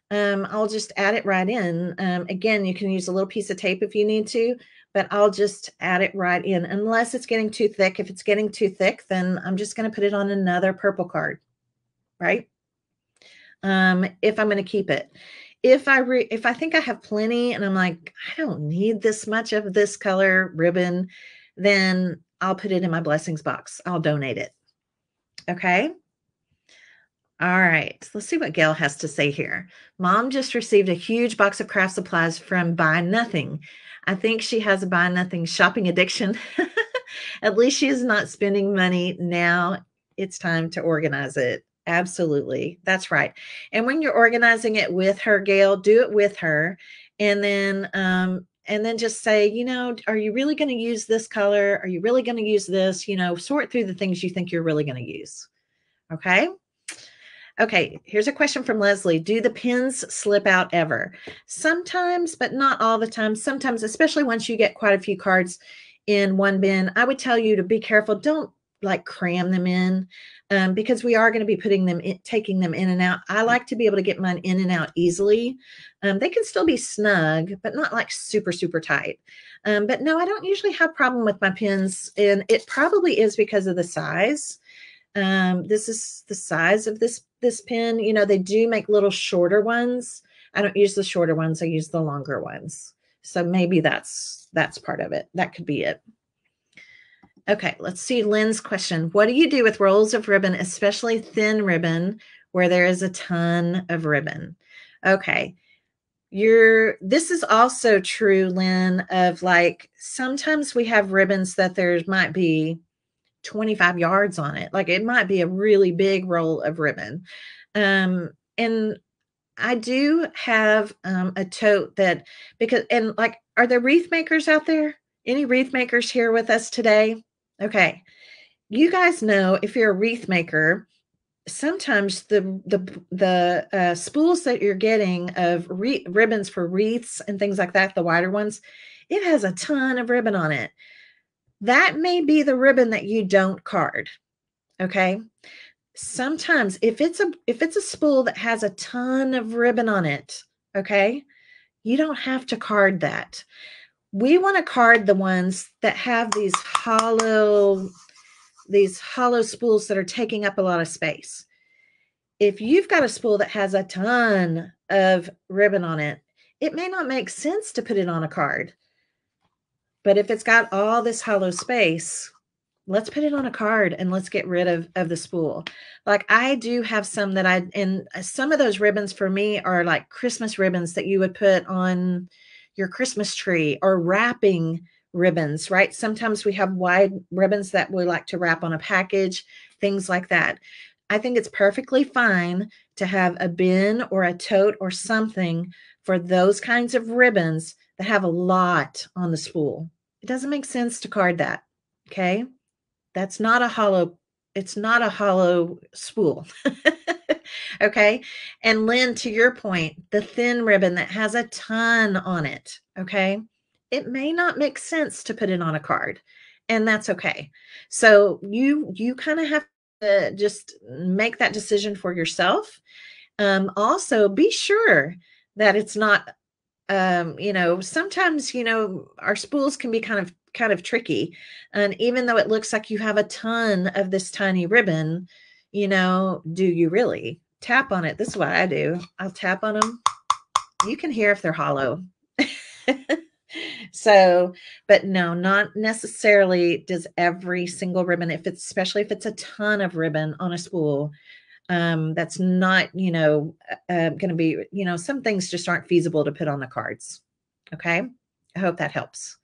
I'll just add it right in. Again, you can use a little piece of tape if you need to, but I'll just add it right in unless it's getting too thick. If it's getting too thick, then I'm just going to put it on another purple card. Right? If I'm going to keep it. If I think I have plenty and I'm like, I don't need this much of this color ribbon, then I'll put it in my blessings box. I'll donate it. Okay. All right. Let's see what Gail has to say here. Mom just received a huge box of craft supplies from Buy Nothing. I think she has a Buy Nothing shopping addiction. At least she is not spending money now. It's time to organize it. Absolutely. That's right. And when you're organizing it with her, Gail, do it with her. And then just say, are you really going to use this color? Are you really going to use this? Sort through the things you think you're really going to use. Okay. Okay, here's a question from Leslie. Do the pins slip out ever? Sometimes, but not all the time. Sometimes, especially once you get quite a few cards in one bin, I would tell you to be careful. Don't like cram them in because we are going to be taking them in and out. I like to be able to get mine in and out easily. They can still be snug, but not like super, super tight. But no, I don't usually have a problem with my pins, and it probably is because of the size. This is the size of this pen. They do make little shorter ones. I don't use the shorter ones. I use the longer ones. So maybe that's part of it. That could be it. Okay, let's see Lynn's question. What do you do with rolls of ribbon, especially thin ribbon, where there is a ton of ribbon? Okay. This is also true, Lynn, of like sometimes we have ribbons that there might be 25 yards on it. Like it might be a really big roll of ribbon. And I do have a tote and like, are there wreath makers out there? Any wreath makers here with us today? Okay. You guys know if you're a wreath maker, sometimes the spools that you're getting of ribbons for wreaths and things like that, the wider ones, it has a ton of ribbon on it. That may be the ribbon that you don't card. Okay. Sometimes if it's a spool that has a ton of ribbon on it, okay, you don't have to card that. We want to card the ones that have these hollow spools that are taking up a lot of space. If you've got a spool that has a ton of ribbon on it, it may not make sense to put it on a card. But if it's got all this hollow space, let's put it on a card and let's get rid of the spool. Like I do have some and some of those ribbons for me are like Christmas ribbons that you would put on your Christmas tree, or wrapping ribbons, right? Sometimes we have wide ribbons that we like to wrap on a package, things like that. I think it's perfectly fine to have a bin or a tote or something for those kinds of ribbons that have a lot on the spool. It doesn't make sense to card that. Okay. It's not a hollow spool. Okay. And Lynn, to your point, the thin ribbon that has a ton on it. Okay. It may not make sense to put it on a card, and that's okay. So you kind of have to just make that decision for yourself. Also be sure that it's not sometimes, our spools can be kind of tricky. And even though it looks like you have a ton of this tiny ribbon, do you really tap on it? This is what I do. I'll tap on them. You can hear if they're hollow. So, but no, not necessarily does every single ribbon, especially if it's a ton of ribbon on a spool, that's not, going to be, some things just aren't feasible to put on the cards. Okay. I hope that helps.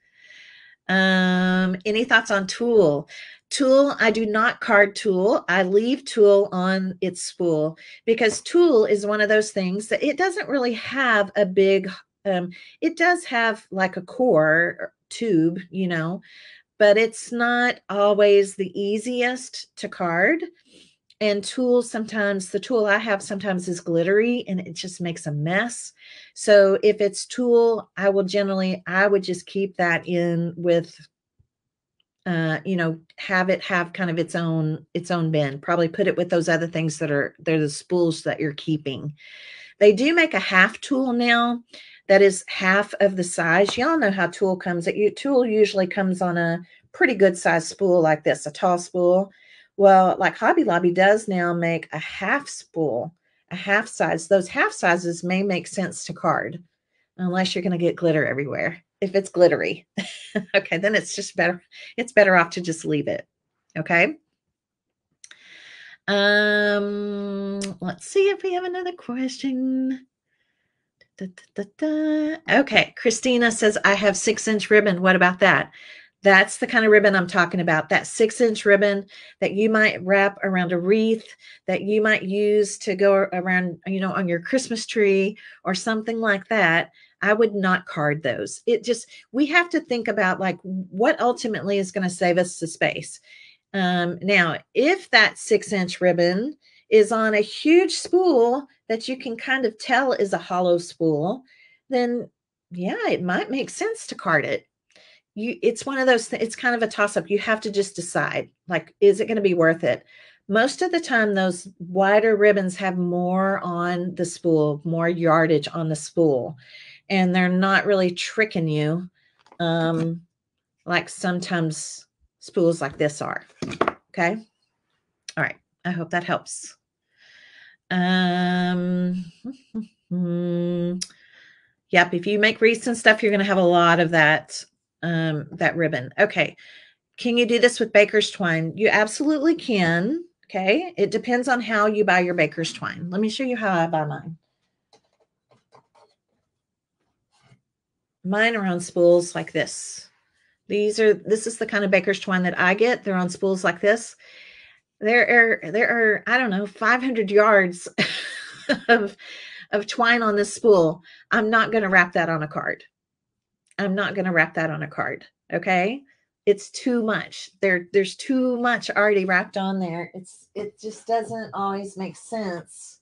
Any thoughts on tulle? Tulle, I do not card tulle. I leave tulle on its spool because tulle is one of those things that it doesn't really have a big, it does have like a core tube, but it's not always the easiest to card. And the tulle I have sometimes is glittery and it just makes a mess. So if it's tulle, I would just keep that in with, have it have kind of its own bin. Probably put it with those other things they're the spools that you're keeping. They do make a half tulle now that is half of the size. Y'all know how tulle comes. Tulle usually comes on a pretty good size spool like this, a tall spool. Well, like Hobby Lobby does now make a half spool, a half size. Those half sizes may make sense to card unless you're going to get glitter everywhere. If it's glittery, okay, then it's just better. It's better off to just leave it. Okay. Let's see if we have another question. Okay, Christina says, I have 6-inch ribbon. What about that? That's the kind of ribbon I'm talking about. That 6-inch ribbon that you might wrap around a wreath, that you might use to go around, on your Christmas tree or something like that. I would not card those. We have to think about like what ultimately is going to save us the space. Now, if that 6-inch ribbon is on a huge spool that you can kind of tell is a hollow spool, then yeah, it might make sense to card it. It's one of those, it's kind of a toss up. You have to just decide, like, is it going to be worth it? Most of the time, those wider ribbons have more on the spool, more yardage on the spool, and they're not really tricking you like sometimes spools like this are. Okay. All right. I hope that helps. Yep. If you make wreaths and stuff, you're going to have a lot of that ribbon. Okay. Can you do this with baker's twine? You absolutely can. Okay. It depends on how you buy your baker's twine. Let me show you how I buy mine. Mine are on spools like this. This is the kind of baker's twine that I get. They're on spools like this. There are, I don't know, 500 yards of twine on this spool. I'm not going to wrap that on a card. I'm not going to wrap that on a card. Okay. It's too much. There's too much already wrapped on there. It just doesn't always make sense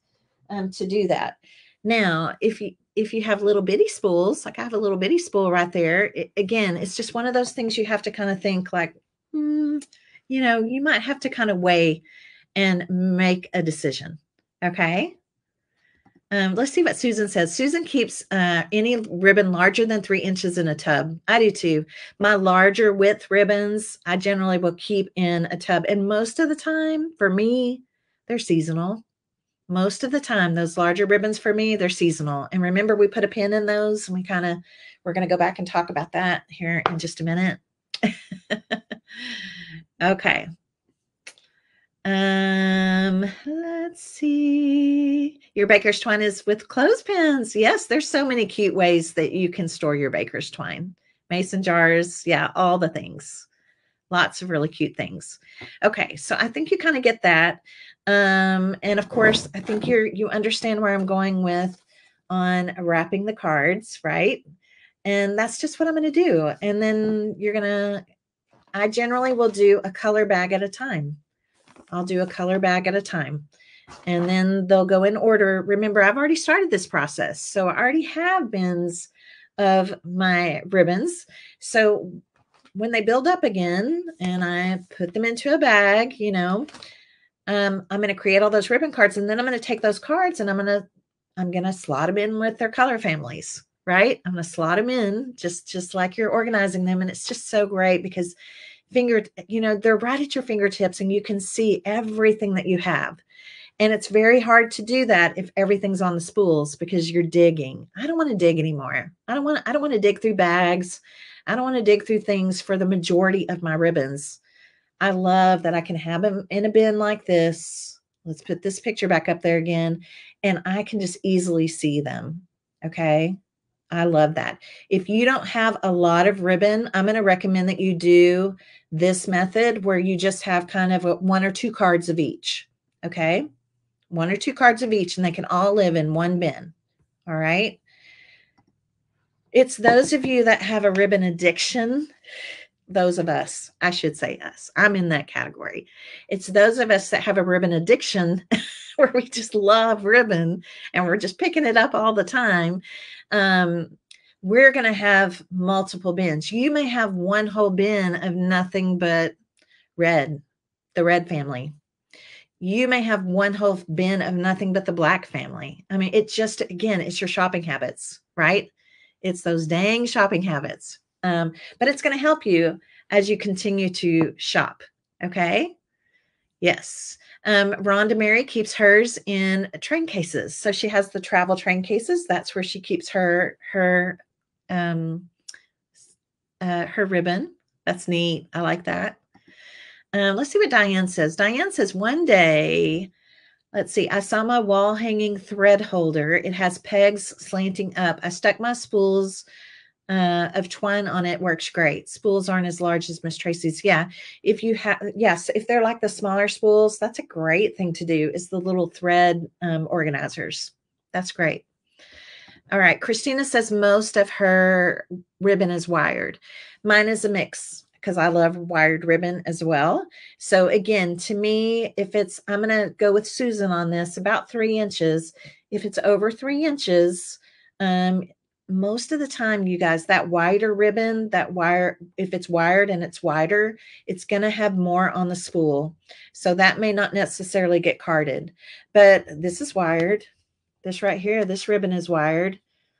to do that. Now, if you have little bitty spools, like I have a little bitty spool right there, again, it's just one of those things you have to kind of think like, you might have to kind of weigh and make a decision. Okay. Let's see what Susan says. Susan keeps any ribbon larger than 3 inches in a tub. I do too. My larger width ribbons, I generally will keep in a tub. And most of the time, for me, they're seasonal. Most of the time, those larger ribbons for me, they're seasonal. And remember, we put a pin in those, and we're going to go back and talk about that here in just a minute. Okay. Let's see. Your baker's twine is with clothespins. Yes, there's so many cute ways that you can store your baker's twine. Mason jars, yeah, all the things. Lots of really cute things. Okay, so I think you kind of get that. And of course, I think you understand where I'm going with on wrapping the cards, right? And that's just what I'm going to do. And then I generally will do a color bag at a time. I'll do a color bag at a time, and then they'll go in order. Remember, I've already started this process, so I already have bins of my ribbons. So when they build up again and I put them into a bag, I'm going to create all those ribbon cards, and then I'm going to take those cards and I'm going to slot them in with their color families, right? I'm going to slot them in just like you're organizing them. And it's just so great because they're right at your fingertips and you can see everything that you have. And it's very hard to do that if everything's on the spools because you're digging. I don't want to dig anymore. I don't want to dig through bags. I don't want to dig through things for the majority of my ribbons. I love that I can have them in a bin like this. Let's put this picture back up there again, and I can just easily see them. Okay. I love that. If you don't have a lot of ribbon, I'm going to recommend that you do this method where you just have kind of 1 or 2 cards of each. Okay. 1 or 2 cards of each, and they can all live in one bin. All right. It's those of you that have a ribbon addiction. Those of us, I should say us. I'm in that category. It's those of us that have a ribbon addiction where we just love ribbon and we're just picking it up all the time. We're going to have multiple bins. You may have one whole bin of nothing but red, the red family. You may have one whole bin of nothing but the black family. I mean, it's your shopping habits, right? It's those dang shopping habits. But it's going to help you as you continue to shop. Okay. Yes. Rhonda Mary keeps hers in train cases. So she has the travel train cases. That's where she keeps her ribbon. That's neat. I like that. Let's see what Diane says. Diane says, one day, let's see, I saw my wall hanging thread holder. It has pegs slanting up. I stuck my spools of twine on it works great. Spools aren't as large as Miss Tracy's. Yeah. If you have, yes, if they're like the smaller spools, that's a great thing to do, is the little thread organizers. That's great. All right. Christina says most of her ribbon is wired. Mine is a mix because I love wired ribbon as well. So again, to me, if it's, I'm going to go with Susan on this, about 3 inches. If it's over 3 inches, um, most of the time, you guys, that wider ribbon, that wire, if it's wired and it's wider, it's going to have more on the spool. So that may not necessarily get carded, but this is wired. This right here, this ribbon is wired.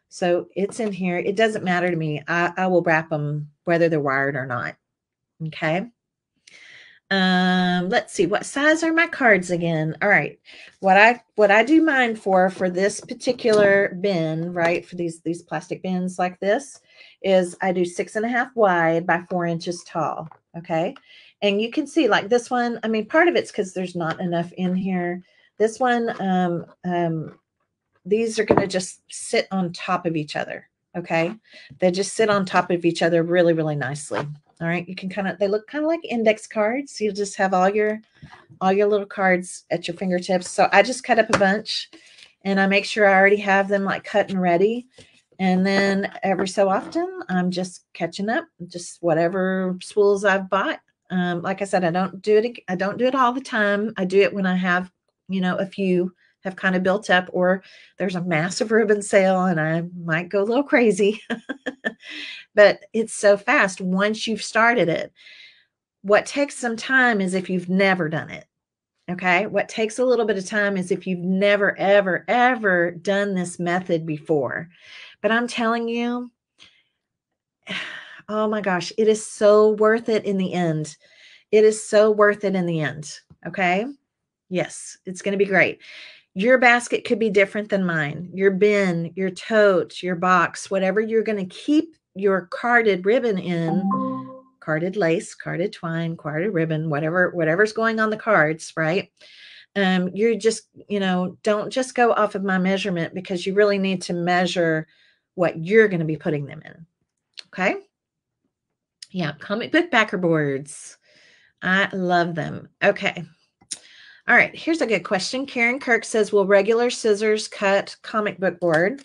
So it's in here. It doesn't matter to me. I will wrap them whether they're wired or not. Okay. Let's see, what size are my cards again? All right. What I do mine for this particular bin, right, for these plastic bins like this, is I do 6.5 wide by 4 inches tall. Okay. And you can see like this one, I mean, part of it's because there's not enough in here. This one, these are going to just sit on top of each other. Okay. They just sit on top of each other really, really nicely. All right. You can they look kind of like index cards. You just have all your little cards at your fingertips. So I just cut up a bunch and I make sure I already have them like cut and ready. And then every so often I'm just catching up, just whatever spools I've bought. Like I said, I don't do it all the time. I do it when I have, a few have kind of built up, or there's a massive ribbon sale and I might go a little crazy. But it's so fast once you've started it. What takes some time is if you've never done it. Okay. What takes a little bit of time is if you've never, ever, ever done this method before. But I'm telling you, oh my gosh, it is so worth it in the end. It is so worth it in the end. Okay. Yes, it's going to be great. Your basket could be different than mine. Your bin, your tote, your box, whatever you're going to keep your carded ribbon in, carded lace, carded twine, carded ribbon, whatever's going on the cards, right? You're just, don't just go off of my measurement, because you really need to measure what you're going to be putting them in. Okay. Yeah. Comic book backer boards. I love them. Okay. All right, here's a good question. Karen Kirk says, will regular scissors cut comic book board?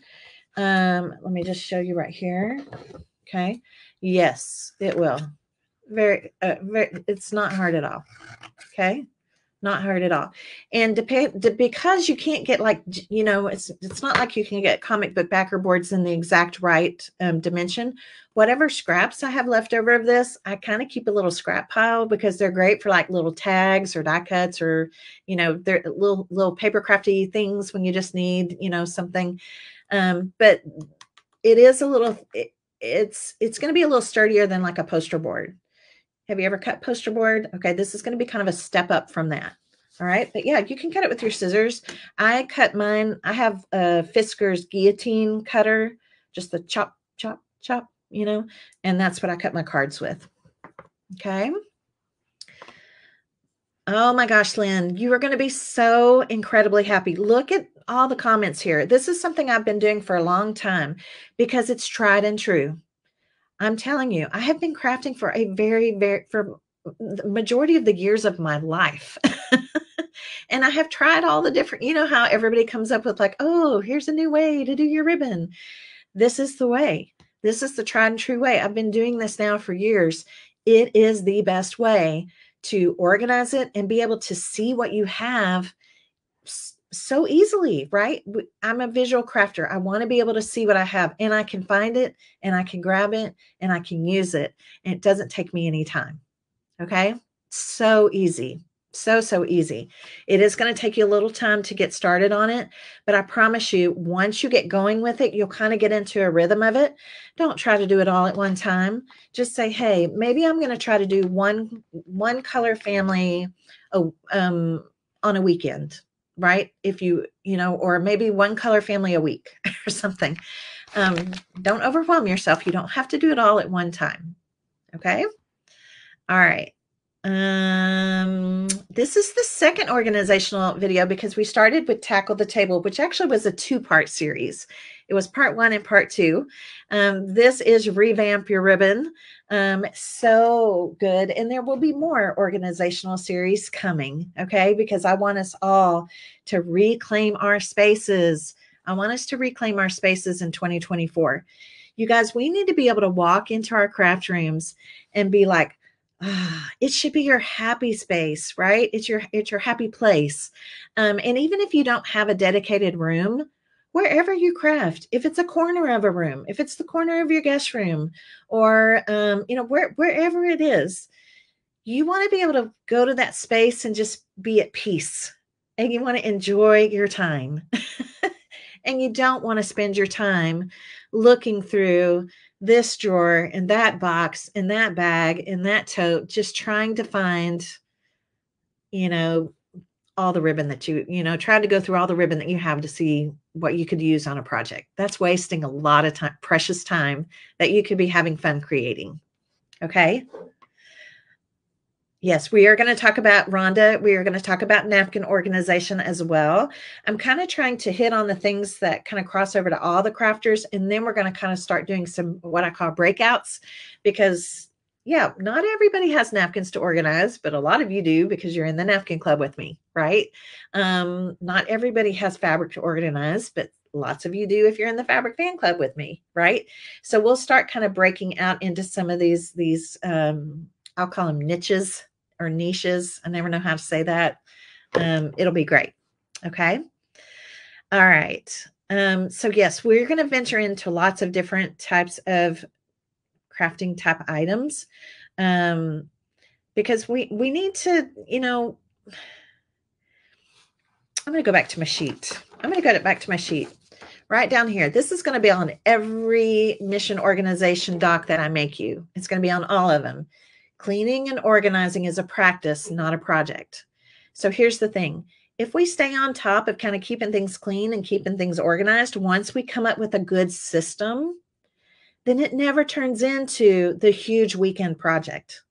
Let me just show you right here. Okay. Yes, it will. Very, it's not hard at all. Okay. Not hard at all. And because you can't get it's not like you can get comic book backer boards in the exact right dimension. Whatever scraps I have left over of this, I kind of keep a little scrap pile, because they're great for like little tags or die cuts, or, they're little paper crafty things when you just need, something. But it is a little, it's going to be a little sturdier than like a poster board. Have you ever cut poster board? Okay, this is going to be kind of a step up from that. All right, but yeah, you can cut it with your scissors. I cut mine. I have a Fisker's guillotine cutter, just the chop, chop, chop, and that's what I cut my cards with. Okay. Oh my gosh, Lynn, you are going to be so incredibly happy. Look at all the comments here. This is something I've been doing for a long time because it's tried and true. I'm telling you, I have been crafting for for the majority of the years of my life. And I have tried all the different, how everybody comes up with like, oh, here's a new way to do your ribbon. This is the way. This is the tried and true way. I've been doing this now for years. It is the best way to organize it and be able to see what you have so easily, right? I'm a visual crafter. I want to be able to see what I have, and I can find it, and I can grab it, and I can use it. And it doesn't take me any time. Okay. So easy. So easy. It is going to take you a little time to get started on it, but I promise you, once you get going with it, you'll kind of get into a rhythm of it. Don't try to do it all at one time. Just say, hey, maybe I'm going to try to do one color family on a weekend, right? If or maybe one color family a week or something. Don't overwhelm yourself. You don't have to do it all at one time. Okay. All right. This is the second organizational video because we started with Tackle the Table, which actually was a two-part series. It was part one and part two. This is Revamp Your Ribbon. So good. And there will be more organizational series coming, okay? Because I want us all to reclaim our spaces. I want us to reclaim our spaces in 2024. You guys, we need to be able to walk into our craft rooms and be like, it should be your happy space, right? It's your happy place. And even if you don't have a dedicated room, wherever you craft, if it's a corner of a room, if it's the corner of your guest room, or wherever it is, you want to be able to go to that space and just be at peace. And you want to enjoy your time. And you don't want to spend your time looking through this drawer and that box and that bag and that tote, just trying to find, you know, all the ribbon that try to go through all the ribbon that you have to see what you could use on a project. That's wasting a lot of time, precious time that you could be having fun creating. Okay. Yes, we are going to talk about Rhonda. We are going to talk about napkin organization as well. I'm kind of trying to hit on the things that kind of cross over to all the crafters, and then we're going to kind of start doing some what I call breakouts because, yeah, not everybody has napkins to organize, but a lot of you do because you're in the napkin club with me, right? Not everybody has fabric to organize, but lots of you do if you're in the fabric fan club with me, right? So we'll start kind of breaking out into some of these I'll call them niches or niches. I never know how to say that. It'll be great. Okay. All right. So yes, we're going to venture into lots of different types of crafting type items because we need to, I'm going to go back to my sheet. I'm going to go back to my sheet right down here. This is going to be on every mission organization doc that I make you. It's going to be on all of them. Cleaning and organizing is a practice, not a project. So here's the thing. If we stay on top of kind of keeping things clean and keeping things organized, once we come up with a good system, then it never turns into the huge weekend project.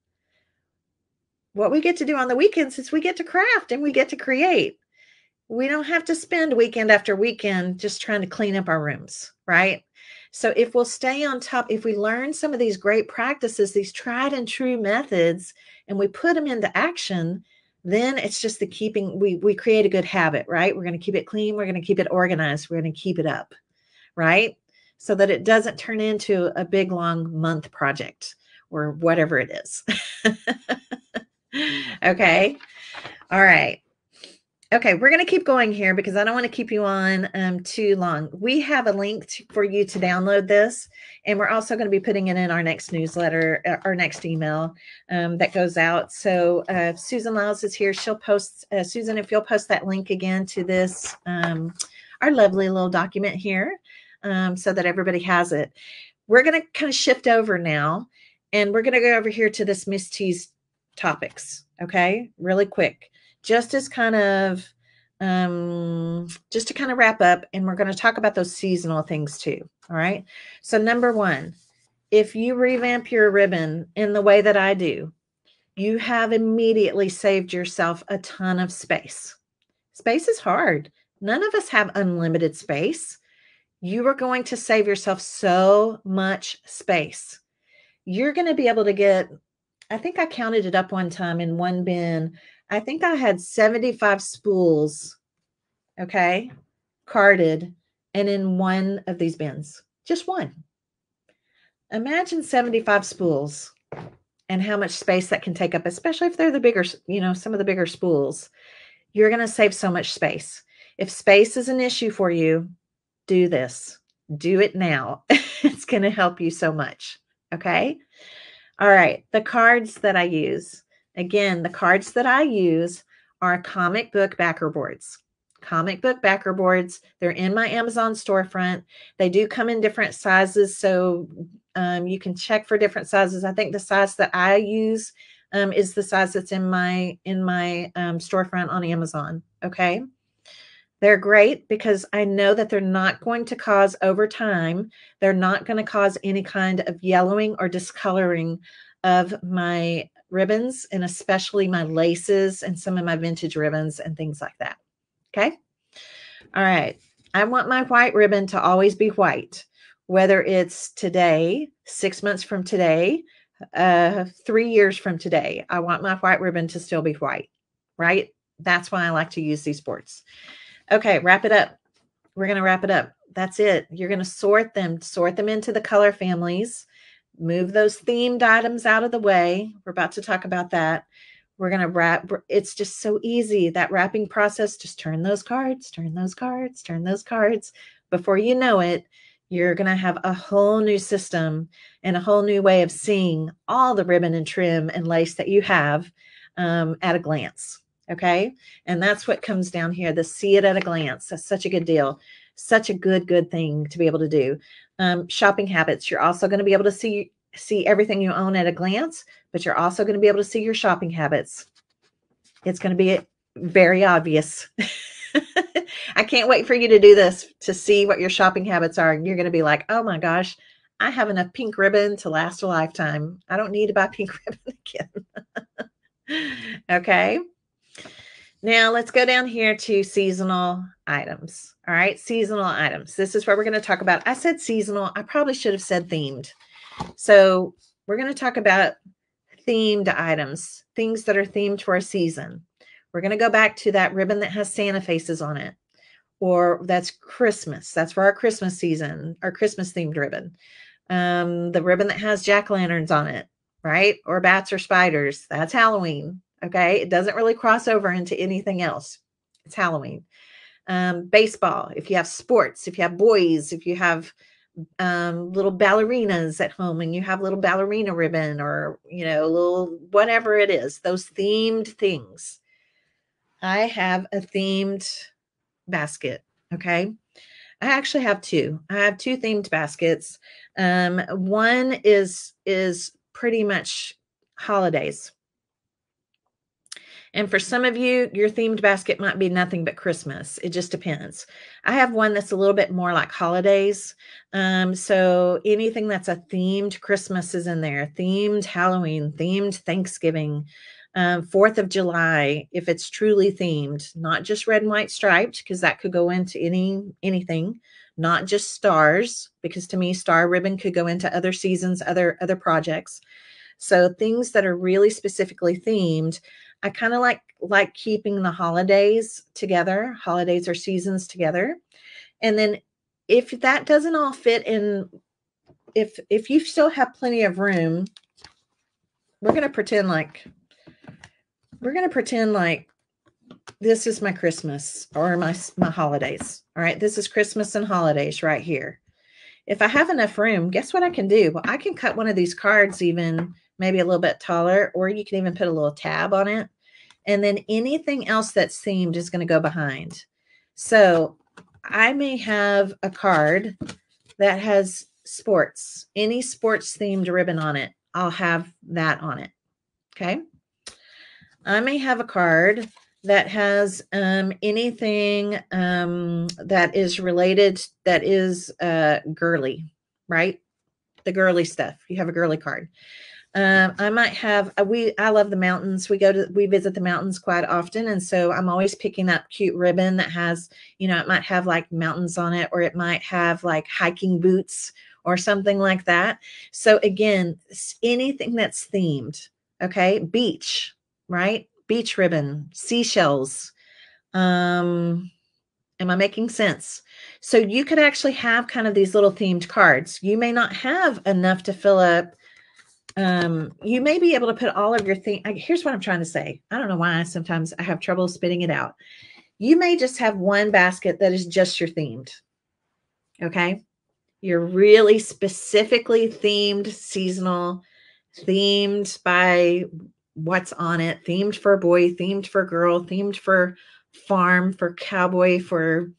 What we get to do on the weekends is we get to craft and we get to create. We don't have to spend weekend after weekend just trying to clean up our rooms, right? So if we'll stay on top, if we learn some of these great practices, these tried and true methods, and we put them into action, then it's just the keeping, we create a good habit, right? We're going to keep it clean. We're going to keep it organized. We're going to keep it up, right? So that it doesn't turn into a big, long month project or whatever it is. Okay. All right. Okay, we're going to keep going here because I don't want to keep you on too long. We have a link for you to download this, and we're also going to be putting it in our next newsletter, our next email that goes out. So Susan Lyles is here. She'll post, Susan, if you'll post that link again to this, our lovely little document here so that everybody has it. We're going to kind of shift over now, and we're going to go over here to this Miss T's topics, okay, really quick. Just to kind of wrap up, and we're going to talk about those seasonal things too. All right. So number one, if you revamp your ribbon in the way that I do, you have immediately saved yourself a ton of space. Space is hard. None of us have unlimited space. You are going to save yourself so much space. You're going to be able to get, I think I counted it up one time in one bin. I think I had 75 spools, okay, carded, and in one of these bins, just one. Imagine 75 spools and how much space that can take up, especially if they're the bigger, some of the bigger spools. You're going to save so much space. If space is an issue for you, do this. Do it now. It's going to help you so much, okay? All right, the cards that I use. Again, the cards that I use are comic book backer boards. Comic book backer boards. They're in my Amazon storefront. They do come in different sizes, so you can check for different sizes. I think the size that I use is the size that's in my storefront on Amazon. Okay. They're great because I know that they're not going to cause over time, they're not going to cause any kind of yellowing or discoloring of my ribbons, and especially my laces and some of my vintage ribbons and things like that. Okay. All right. I want my white ribbon to always be white, whether it's today, 6 months from today, 3 years from today. I want my white ribbon to still be white, right? That's why I like to use these boards. Okay, wrap it up. We're going to wrap it up. That's it. You're going to sort them into the color families, move those themed items out of the way. We're about to talk about that. We're going to wrap. It's just so easy. That wrapping process, just turn those cards, turn those cards, turn those cards. Before you know it, you're going to have a whole new system and a whole new way of seeing all the ribbon and trim and lace that you have at a glance. Okay. And that's what comes down here. The see it at a glance. That's such a good deal. Such a good thing to be able to do. Shopping habits. You're also going to be able to see everything you own at a glance, but you're also going to be able to see your shopping habits. It's going to be very obvious. I can't wait for you to do this, to see what your shopping habits are. And you're going to be like, oh my gosh, I have enough pink ribbon to last a lifetime. I don't need to buy pink ribbon again. Okay. Now let's go down here to seasonal items. All right, seasonal items. This is where we're going to talk about. I said seasonal. I probably should have said themed. So we're going to talk about themed items, things that are themed for a season. We're going to go back to that ribbon that has Santa faces on it, or that's Christmas. That's for our Christmas season, our Christmas themed ribbon. The ribbon that has jack-o'-lanterns on it, right? Or bats or spiders. That's Halloween. Okay. It doesn't really cross over into anything else. It's Halloween. Baseball. If you have sports, if you have boys, if you have little ballerinas at home and you have little ballerina ribbon, or, little whatever it is, those themed things. I have a themed basket. Okay. I actually have two. I have two themed baskets. One is pretty much holidays. And for some of you, your themed basket might be nothing but Christmas. It just depends. I have one that's a little bit more like holidays. So anything that's a themed Christmas is in there, themed Halloween, themed Thanksgiving, 4th of July, if it's truly themed, not just red and white striped, because that could go into anything, not just stars, because to me, star ribbon could go into other seasons, other projects. So things that are really specifically themed. I kind of like keeping the holidays together, holidays or seasons together. And then if that doesn't all fit in, if you still have plenty of room, we're going to pretend like this is my Christmas or my holidays. All right. This is Christmas and holidays right here. If I have enough room, guess what I can do? Well, I can cut one of these cards even maybe a little bit taller, or you can even put a little tab on it. And then anything else that's themed is going to go behind. So I may have a card that has sports, any sports themed ribbon on it. I'll have that on it. Okay. I may have a card that has anything that is related, that is girly, right? The girly stuff. You have a girly card. I might have, I love the mountains. We visit the mountains quite often. And so I'm always picking up cute ribbon that has, it might have like mountains on it, or it might have like hiking boots or something like that. So again, anything that's themed. Okay. Beach, right? Beach ribbon, seashells. Am I making sense? So you could actually have kind of these little themed cards. You may not have enough to fill up. You may be able to put all of your things. Here's what I'm trying to say. I don't know why sometimes I have trouble spitting it out. You may just have one basket that is just your themed. Okay. You're really specifically themed, seasonal, themed by what's on it, themed for boy, themed for girl, themed for farm, for cowboy, for,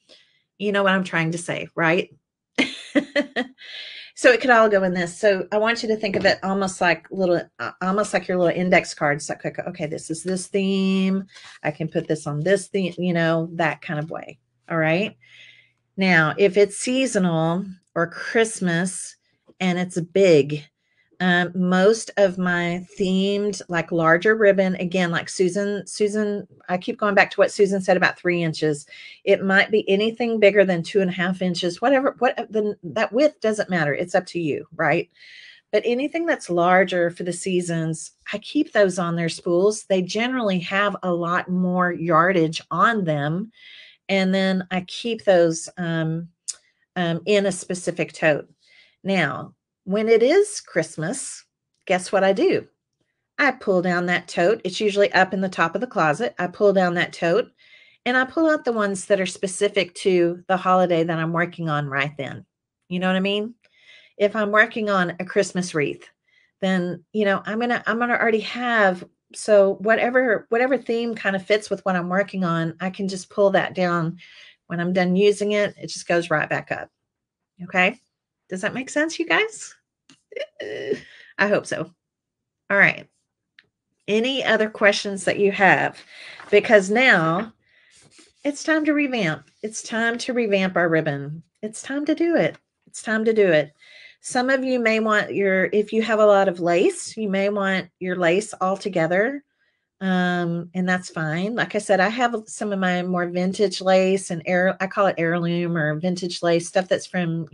you know what I'm trying to say, right? So it could all go in this. So I want you to think of it almost like your little index cards. Like, okay, this is this theme. I can put this on this theme, that kind of way. All right. Now, if it's seasonal or Christmas and it's big, Most of my themed, like larger ribbon, again, like Susan, I keep going back to what Susan said about 3 inches. It might be anything bigger than 2.5 inches, whatever, that width doesn't matter. It's up to you, right? But anything that's larger for the seasons, I keep those on their spools. They generally have a lot more yardage on them. And then I keep those in a specific tote. Now, when it is Christmas, guess what I do? I pull down that tote. It's usually up in the top of the closet. I pull down that tote and I pull out the ones that are specific to the holiday that I'm working on right then. You know what I mean? If I'm working on a Christmas wreath, then, I'm gonna already have, so whatever theme kind of fits with what I'm working on, I can just pull that down. When I'm done using it, it just goes right back up. Okay. Does that make sense, you guys? I hope so. All right. Any other questions that you have? Because now it's time to revamp. It's time to revamp our ribbon. It's time to do it. It's time to do it. Some of you may want if you have a lot of lace, you may want your lace all together. And that's fine. Like I said, I have some of my more vintage lace and I call it heirloom or vintage lace, stuff that's from,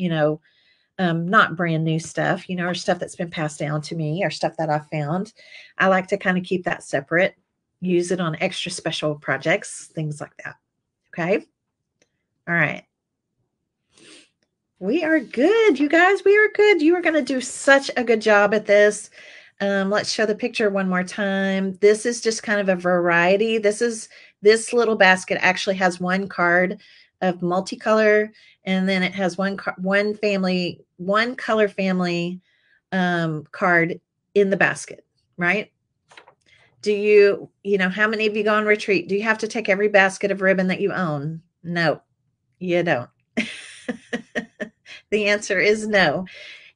not brand new stuff, or stuff that's been passed down to me or stuff that I found. I like to kind of keep that separate, use it on extra special projects, things like that. Okay. All right. We are good, you guys. We are good. You are going to do such a good job at this. Let's show the picture one more time. This is just kind of a variety. This little basket actually has one card of multicolor, and then it has one color family card in the basket, right? How many of you go on retreat? Do you have to take every basket of ribbon that you own? No, you don't. The answer is no.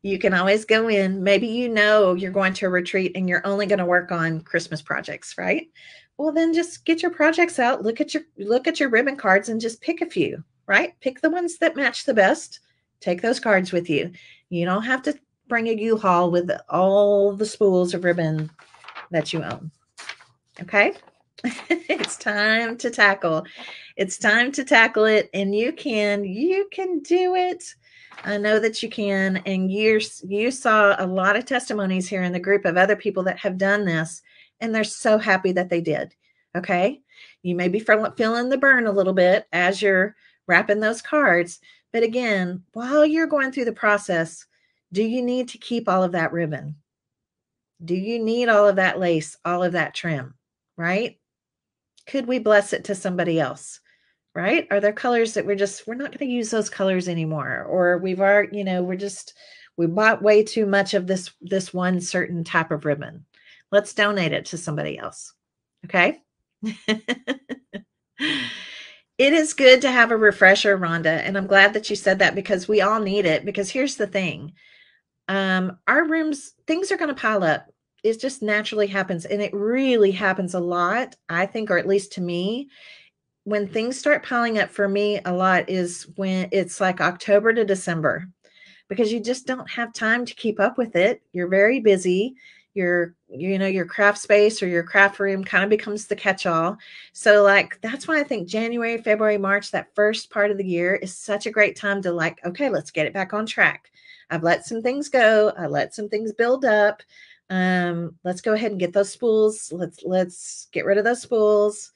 You can always go in. Maybe you're going to a retreat and you're only going to work on Christmas projects, right? Well, then just get your projects out, look at your ribbon cards and just pick a few, right? Pick the ones that match the best. Take those cards with you. You don't have to bring a U-Haul with all the spools of ribbon that you own. Okay? It's time to tackle. It's time to tackle it, and you can do it. I know that you can, and you saw a lot of testimonies here in the group of other people that have done this, and they're so happy that they did. Okay? You may be feeling the burn a little bit as you're wrapping those cards, but again, while you're going through the process, do you need to keep all of that ribbon? Do you need all of that lace, all of that trim, right? Could we bless it to somebody else? Right? Are there colors that we're not going to use those colors anymore? Or we bought way too much of this one certain type of ribbon. Let's donate it to somebody else. Okay. It is good to have a refresher, Rhonda. And I'm glad that you said that because we all need it. Because here's the thing. Our rooms, things are going to pile up. It just naturally happens. And it really happens a lot, I think, or at least to me. When things start piling up for me a lot is when it's like October to December, because you just don't have time to keep up with it. You're very busy. Your craft space or your craft room kind of becomes the catch-all. So that's why I think January, February, March, that first part of the year is such a great time to okay, let's get it back on track. I've let some things go. I let some things build up. Let's go ahead and get those spools. Let's get rid of those spools.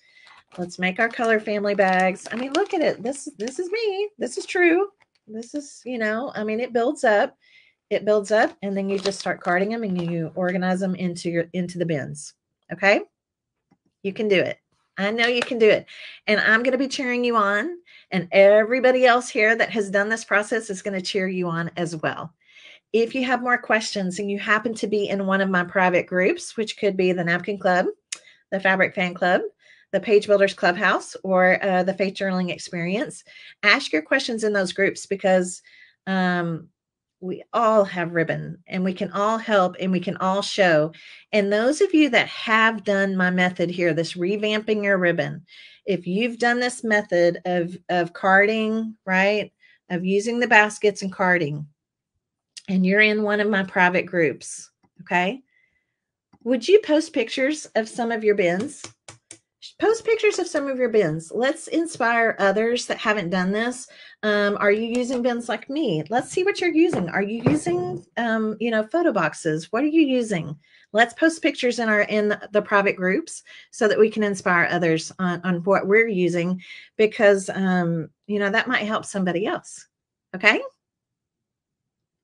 Let's make our color family bags. I mean, look at it. This is me. This is true. This is, it builds up. It builds up, and then you just start carding them and you organize them into the bins. Okay? You can do it. I know you can do it. And I'm going to be cheering you on, and everybody else here that has done this process is going to cheer you on as well. If you have more questions and you happen to be in one of my private groups, which could be the Napkin Club, the Fabric Fan Club, the Page Builders Clubhouse, or the Faith Journaling Experience, ask your questions in those groups, because we all have ribbon and we can all help and we can all show. And those of you that have done my method here, this revamping your ribbon, if you've done this method of carding, right, of using the baskets and carding, and you're in one of my private groups, Okay. Would you post pictures of some of your bins? Post pictures of some of your bins. Let's inspire others that haven't done this. Are you using bins like me? Let's see what you're using. Are you using, photo boxes? What are you using? Let's post pictures in the private groups so that we can inspire others on what we're using, because that might help somebody else. Okay.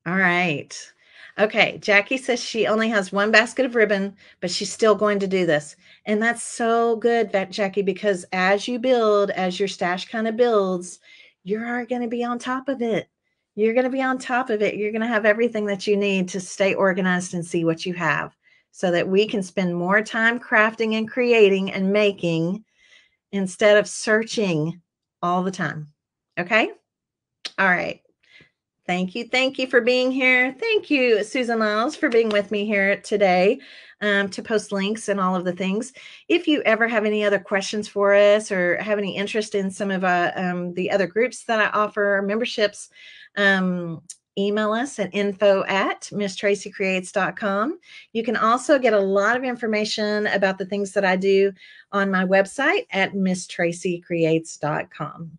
All right. Okay. Jackie says she only has one basket of ribbon, but she's still going to do this. And that's so good, Jackie, because as you build, as your stash kind of builds, you're going to be on top of it. You're going to be on top of it. You're going to have everything that you need to stay organized and see what you have, so that we can spend more time crafting and creating and making instead of searching all the time. Okay. All right. Thank you. Thank you for being here. Thank you, Susan Miles, for being with me here today, to post links and all of the things. If you ever have any other questions for us or have any interest in some of the other groups that I offer, memberships, email us at info@misstraceycreates.com. You can also get a lot of information about the things that I do on my website at misstraceycreates.com.